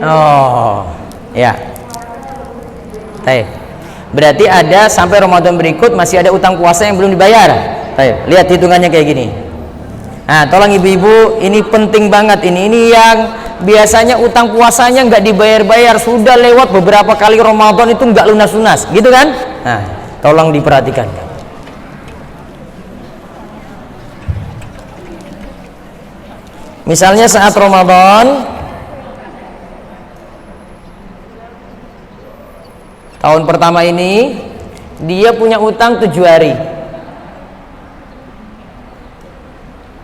Oh, Ya. Baik. Berarti ada sampai Ramadan berikut masih ada utang puasa yang belum dibayar. Baik. Lihat hitungannya kayak gini. Nah, tolong ibu-ibu, ini penting banget ini. Ini yang biasanya utang puasanya nggak dibayar-bayar, sudah lewat beberapa kali Ramadan itu nggak lunas-lunas, gitu kan? Nah, tolong diperhatikan. Misalnya saat Ramadan tahun pertama ini dia punya utang 7 hari,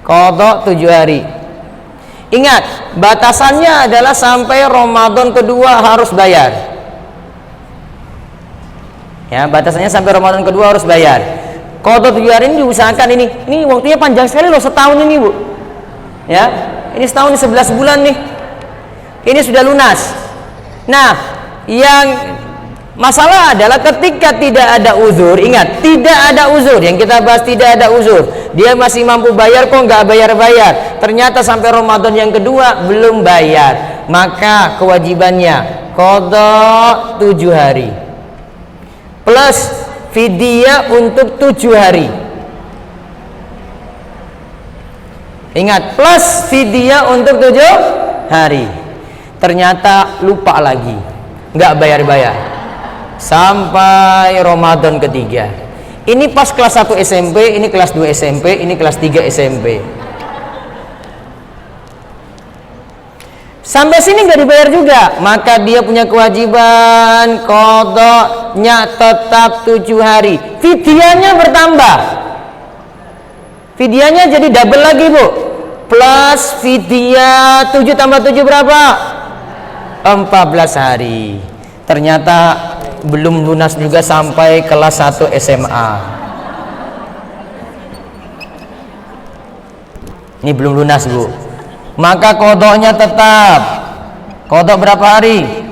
qadha 7 hari. Ingat, batasannya adalah sampai Ramadan kedua harus bayar. Ya, batasannya sampai Ramadan kedua harus bayar. Qadha 7 hari ini diusahakan ini waktunya panjang sekali loh, setahun ini, Bu. Ya, ini setahun 11 bulan nih. Ini sudah lunas. Nah, yang masalah adalah ketika tidak ada uzur. Ingat, tidak ada uzur. Yang kita bahas tidak ada uzur. Dia masih mampu bayar kok nggak bayar-bayar. Ternyata sampai Ramadan yang kedua belum bayar. Maka kewajibannya qadha 7 hari. Plus fidyah untuk 7 hari. Ingat, plus fidyah untuk 7 hari. Ternyata lupa lagi, nggak bayar-bayar sampai Ramadan ketiga. Ini pas kelas 1 SMP, ini kelas 2 SMP, ini kelas 3 SMP. Sampai sini nggak dibayar juga, maka dia punya kewajiban qadha-nya tetap 7 hari. Fidyahnya bertambah. Fidyahnya jadi double lagi, Bu. Plus fidyah 7 tambah 7 berapa? 14 hari. Ternyata belum lunas juga sampai kelas 1 SMA. Ini belum lunas, Bu. Maka qadha-nya tetap. Qadha berapa hari?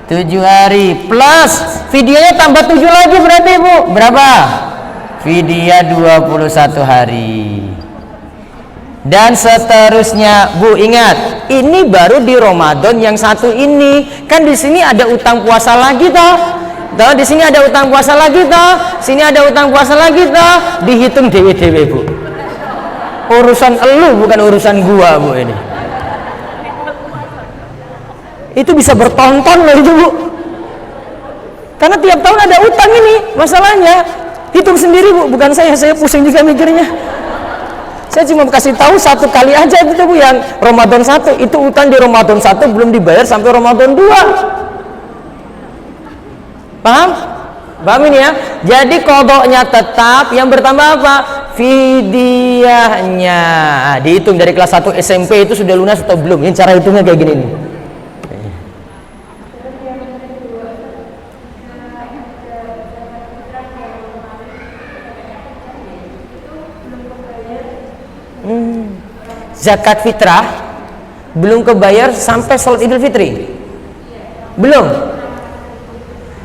7 hari. Plus fidyahnya tambah 7 lagi berarti, Bu. Berapa? Fidyah 21 hari. Dan seterusnya, Bu. Ingat, ini baru di Ramadan yang satu ini. Kan di sini ada utang puasa lagi toh. Toh di sini ada utang puasa lagi toh. Sini ada utang puasa lagi toh. Dihitung dewe-dewe, Bu. Urusan elu bukan urusan gua, Bu, ini. Itu bisa bertonton loh itu, Bu. Karena tiap tahun ada utang ini, masalahnya. Hitung sendiri, Bu, bukan saya pusing juga mikirnya. Saya cuma kasih tahu satu kali aja gitu, Bu, yang Ramadan 1 itu utang di Ramadan 1 belum dibayar sampai Ramadan 2. Paham? Paham ini ya? Jadi qadha-nya tetap, yang bertambah apa? Fidyahnya. Dihitung dari kelas 1 SMP itu sudah lunas atau belum? Ini cara hitungnya kayak gini nih. Zakat fitrah belum kebayar sampai sholat Idul Fitri, belum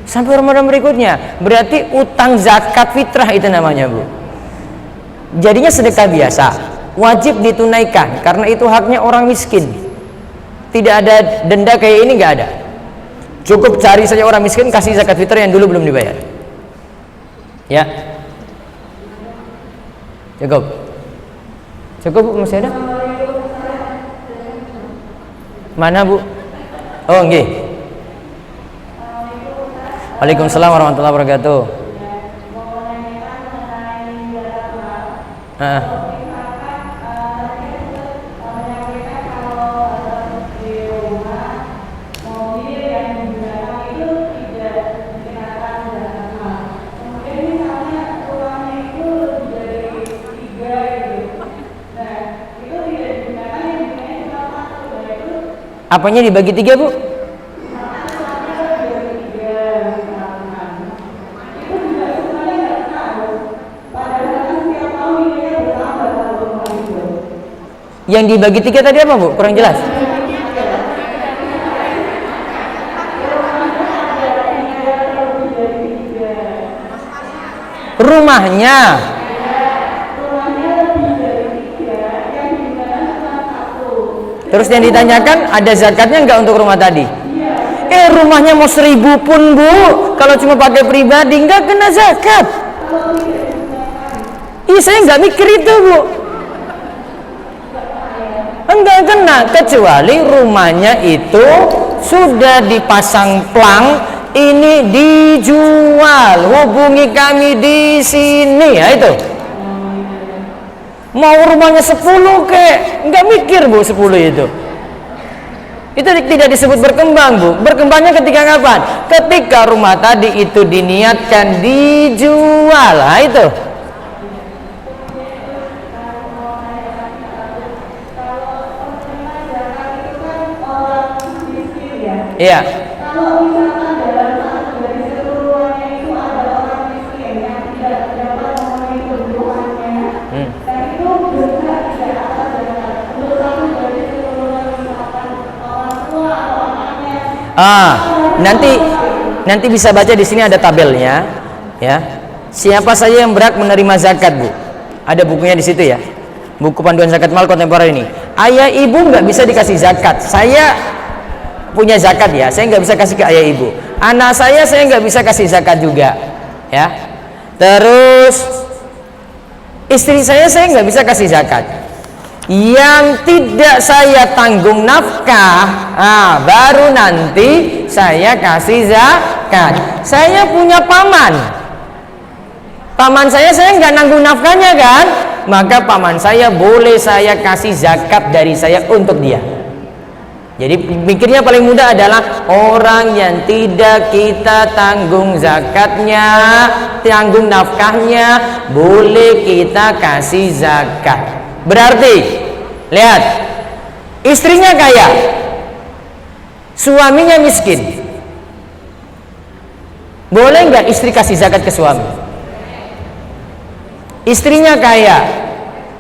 sampai Ramadan berikutnya. Berarti utang zakat fitrah itu namanya, Bu. Jadinya sedekah biasa, wajib ditunaikan karena itu haknya orang miskin. Tidak ada denda kayak ini, nggak ada. Cukup cari saja orang miskin, kasih zakat fitrah yang dulu belum dibayar. Ya, cukup, Bu, masih ada? Mana, Bu? Oh, nggih. Waalaikumsalam warahmatullahi wabarakatuh. Apanya dibagi 3, Bu? Yang dibagi 3 tadi apa, Bu? Kurang jelas. Rumahnya. Terus yang ditanyakan, ada zakatnya enggak untuk rumah tadi? Rumahnya mau 1000 pun Bu, kalau cuma pakai pribadi nggak kena zakat. Iya, saya nggak mikir itu Bu. Enggak kena, kecuali rumahnya itu sudah dipasang plang, ini dijual, hubungi kami di sini, ya itu. Mau rumahnya 10 kek, nggak mikir Bu 10 itu. Itu tidak disebut berkembang Bu. Berkembangnya ketika kapan? Ketika rumah tadi itu diniatkan dijual, nah itu. Iya. Kalau misalkan dalam satu dari keseluruhannya itu ada orang miskin yang tidak dapat memenuhi kebutuhannya, dan itu juga tidak atas zakat. Untuk satu dari keseluruhan misalkan orang tua atau anaknya. Nanti bisa baca di sini ada tabelnya, ya. Siapa saja yang berhak menerima zakat Bu? Ada bukunya di situ ya. Buku panduan zakat mal kontemporer ini. Ayah ibu nggak bisa dikasih zakat. Saya punya zakat ya, saya nggak bisa kasih ke ayah ibu. Anak saya nggak bisa kasih zakat juga, ya. Terus istri saya nggak bisa kasih zakat. Yang tidak saya tanggung nafkah, baru nanti saya kasih zakat. Saya punya paman saya nggak nanggung nafkahnya kan, maka paman saya boleh saya kasih zakat dari saya untuk dia. Jadi pikirnya paling mudah adalah orang yang tidak kita tanggung zakatnya, tanggung nafkahnya, boleh kita kasih zakat. Berarti, lihat, istrinya kaya, suaminya miskin. Boleh nggak istri kasih zakat ke suami? Istrinya kaya,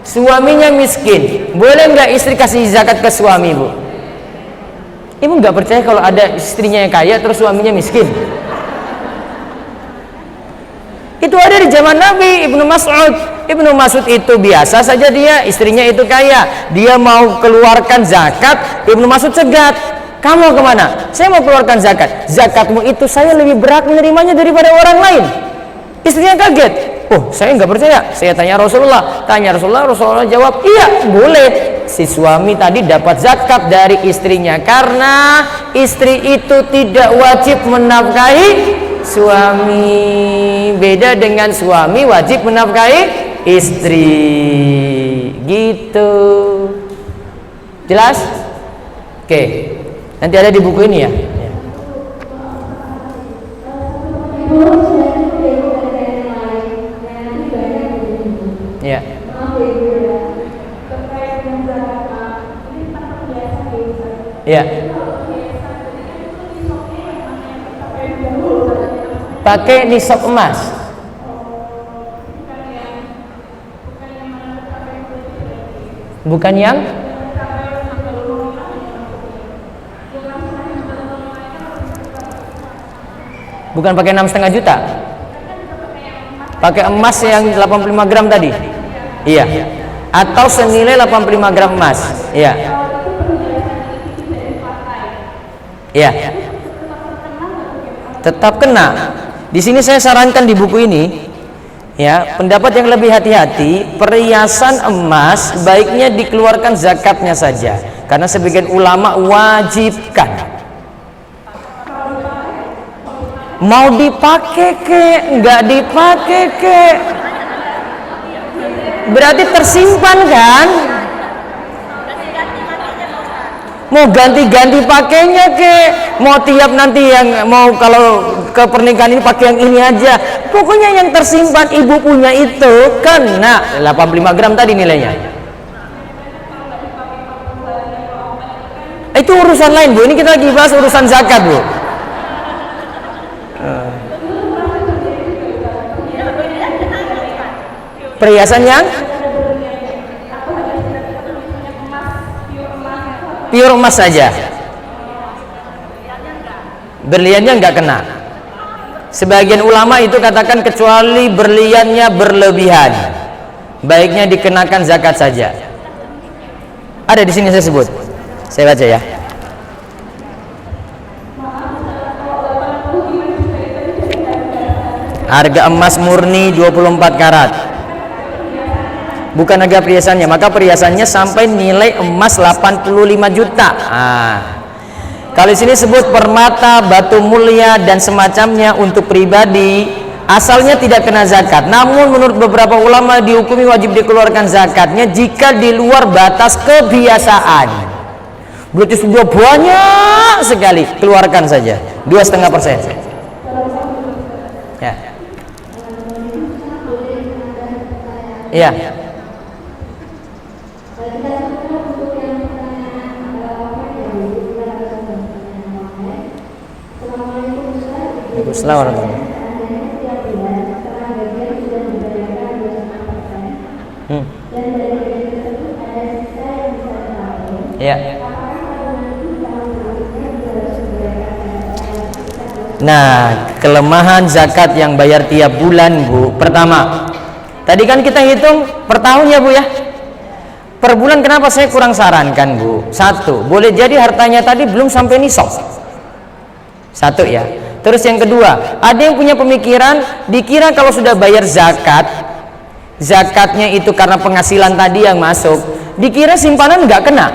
suaminya miskin. Boleh nggak istri kasih zakat ke suami Bu? Ibu nggak percaya kalau ada istrinya yang kaya terus suaminya miskin? Itu ada di zaman Nabi. Ibnu Mas'ud itu biasa saja, dia istrinya itu kaya, dia mau keluarkan zakat, Ibnu Mas'ud cegat. Kamu kemana? Saya mau keluarkan zakat. Zakatmu itu saya lebih berat menerimanya daripada orang lain. Istrinya kaget. Oh, saya nggak percaya. Saya tanya Rasulullah. Rasulullah jawab, iya boleh. Si suami tadi dapat zakat dari istrinya karena istri itu tidak wajib menafkahi suami. Beda dengan suami wajib menafkahi istri. Gitu. Jelas? Oke. Nanti ada di buku ini ya. Ya. Ya. Pakai nisab emas. Bukan yang bukan pakai 6,5 juta. Pakai emas yang 85 gram tadi. Iya. Atau senilai 85 gram emas. Iya. Iya. Tetap kena. Di sini saya sarankan di buku ini, ya, pendapat yang lebih hati-hati, perhiasan emas baiknya dikeluarkan zakatnya saja, karena sebagian ulama wajibkan. Mau dipakai ke, nggak dipakai ke, berarti tersimpan kan? Mau ganti-ganti pakainya ke, mau tiap nanti yang mau kalau ke pernikahan ini pakai yang ini aja. Pokoknya yang tersimpan ibu punya itu kena 85 gram tadi nilainya. Itu urusan lain Bu, ini kita lagi bahas urusan zakat Bu. Perhiasan yang pure emas saja, berliannya nggak kena. Sebagian ulama itu katakan kecuali berliannya berlebihan, baiknya dikenakan zakat saja. Ada di sini saya sebut, saya baca ya. Harga emas murni 24 karat. Bukan harga perhiasannya, maka perhiasannya sampai nilai emas 85 juta. Kalau di sini sebut permata, batu mulia dan semacamnya untuk pribadi, asalnya tidak kena zakat. Namun menurut beberapa ulama dihukumi wajib dikeluarkan zakatnya jika di luar batas kebiasaan. Berarti sudah banyak sekali, keluarkan saja 2,5%. Ya. Iya. Waalaikumsalam warahmatullahi wabarakatuh. Ya. Nah, kelemahan zakat yang bayar tiap bulan, Bu. Pertama, tadi kan kita hitung per tahun ya, Bu ya. Per bulan kenapa saya kurang sarankan, Bu? Satu, boleh jadi hartanya tadi belum sampai nisab. Satu ya. Terus yang kedua, ada yang punya pemikiran dikira kalau sudah bayar zakat, zakatnya itu karena penghasilan tadi yang masuk, dikira simpanan nggak kena.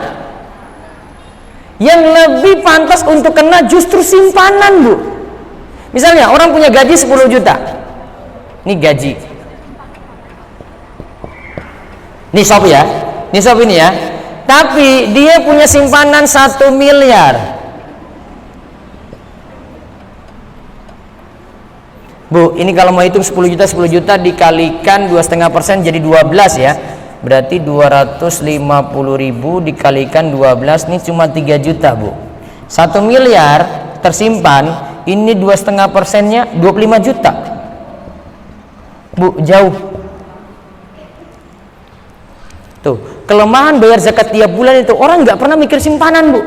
Yang lebih pantas untuk kena justru simpanan, Bu. Misalnya orang punya gaji 10 juta. Ini gaji. Nisab ya. Nisab ini ya. Tapi dia punya simpanan 1 miliar. Bu, ini kalau mau hitung 10 juta dikalikan 2,5% jadi 12 ya. Berarti 250.000 dikalikan 12 ini cuma 3 juta, Bu. 1 miliar tersimpan, ini 2,5%-nya 25 juta. Bu, jauh. Tuh, kelemahan bayar zakat tiap bulan itu orang nggak pernah mikir simpanan, Bu.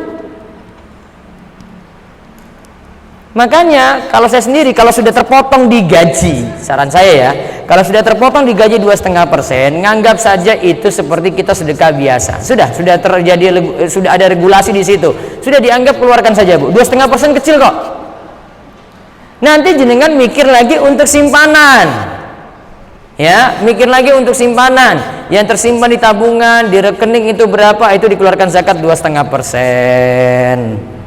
Makanya kalau saya sendiri kalau sudah terpotong di gaji, saran saya ya, kalau sudah terpotong di gaji 2,5%, nganggap saja itu seperti kita sedekah biasa. Sudah terjadi, sudah ada regulasi di situ. Sudah dianggap keluarkan saja, Bu. 2,5% kecil kok. Nanti jenengan mikir lagi untuk simpanan. Ya, mikir lagi untuk simpanan. Yang tersimpan di tabungan, di rekening itu berapa? Itu dikeluarkan zakat 2,5%.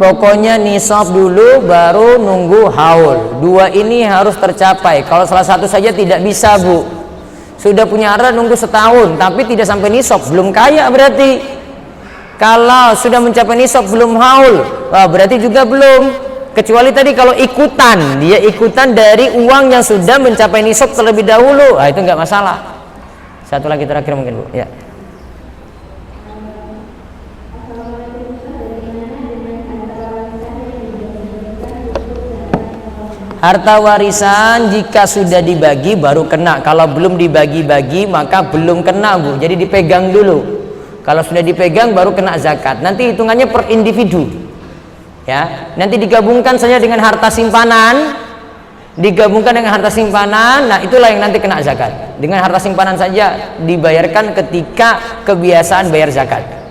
Pokoknya nisab dulu baru nunggu haul. Dua ini harus tercapai. Kalau salah satu saja tidak bisa, Bu. Sudah punya harta nunggu setahun tapi tidak sampai nisab, belum kaya berarti. Kalau sudah mencapai nisab belum haul, berarti juga belum. Kecuali tadi kalau ikutan, dia ikutan dari uang yang sudah mencapai nisab terlebih dahulu, itu nggak masalah. Satu lagi terakhir mungkin, Bu. Ya. Harta warisan jika sudah dibagi baru kena. Kalau belum dibagi-bagi maka belum kena, Bu. Jadi dipegang dulu. Kalau sudah dipegang baru kena zakat. Nanti hitungannya per individu. Ya, nanti digabungkan saja dengan harta simpanan. Digabungkan dengan harta simpanan, nah itulah yang nanti kena zakat. Dengan harta simpanan saja dibayarkan ketika kebiasaan bayar zakat.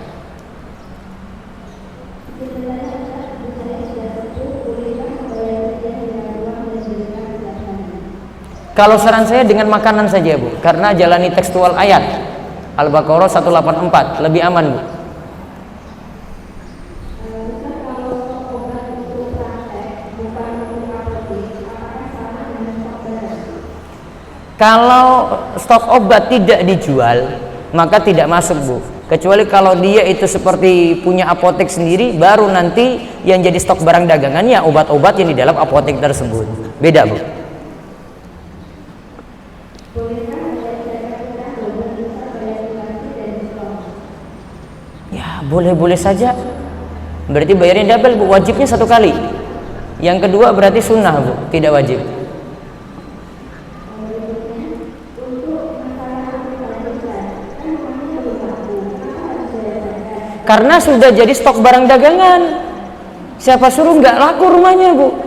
Kalau saran saya dengan makanan saja, Bu, karena jalani tekstual ayat Al-Baqarah 184 lebih aman, Bu. Kalau stok obat tidak dijual maka tidak masuk, Bu. Kecuali kalau dia itu seperti punya apotek sendiri, baru nanti yang jadi stok barang dagangannya obat-obat yang di dalam apotek tersebut. Beda, Bu. Boleh-boleh saja. Berarti bayarnya double, Bu. Wajibnya 1 kali. Yang kedua berarti sunnah, Bu, tidak wajib. Karena sudah jadi stok barang dagangan. Siapa suruh nggak laku rumahnya, Bu?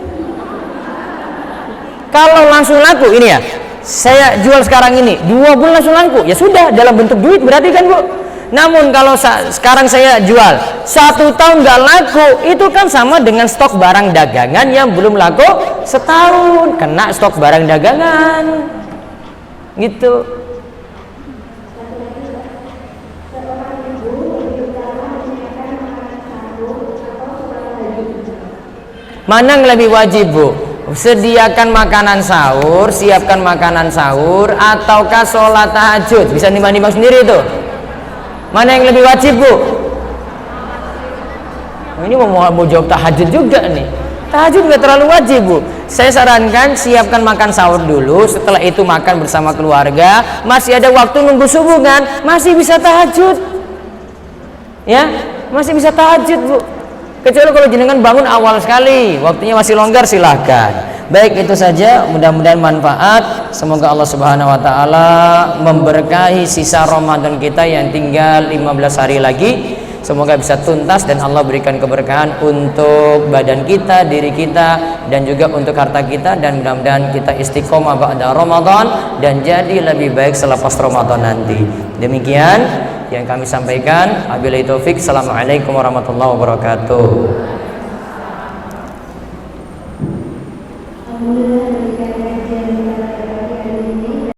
Kalau langsung laku ini ya, saya jual sekarang ini 2 bulan langsung laku, ya sudah dalam bentuk duit berarti kan Bu. Namun kalau sekarang saya jual 1 tahun nggak laku, itu kan sama dengan stok barang dagangan yang belum laku setahun, kena stok barang dagangan gitu. Mana yang lebih wajib Bu? Sediakan makanan sahur, siapkan makanan sahur, ataukah sholat tahajud? Bisa nimbang-nimbang sendiri itu. Mana yang lebih wajib Bu? Ini mau jawab tahajud juga nih. Tahajud nggak terlalu wajib Bu. Saya sarankan siapkan makan sahur dulu, setelah itu makan bersama keluarga. Masih ada waktu nunggu subuh kan? Masih bisa tahajud. Ya, masih bisa tahajud Bu. Kecuali kalau jenengan bangun awal sekali, waktunya masih longgar, silahkan. Baik, itu saja, mudah-mudahan manfaat. Semoga Allah Subhanahu wa taala memberkahi sisa Ramadan kita yang tinggal 15 hari lagi. Semoga bisa tuntas dan Allah berikan keberkahan untuk badan kita, diri kita, dan juga untuk harta kita, dan mudah-mudahan kita istiqomah ba'da Ramadan dan jadi lebih baik selepas Ramadan nanti. Demikian yang kami sampaikan. Wabillahi taufik. Assalamualaikum warahmatullahi wabarakatuh.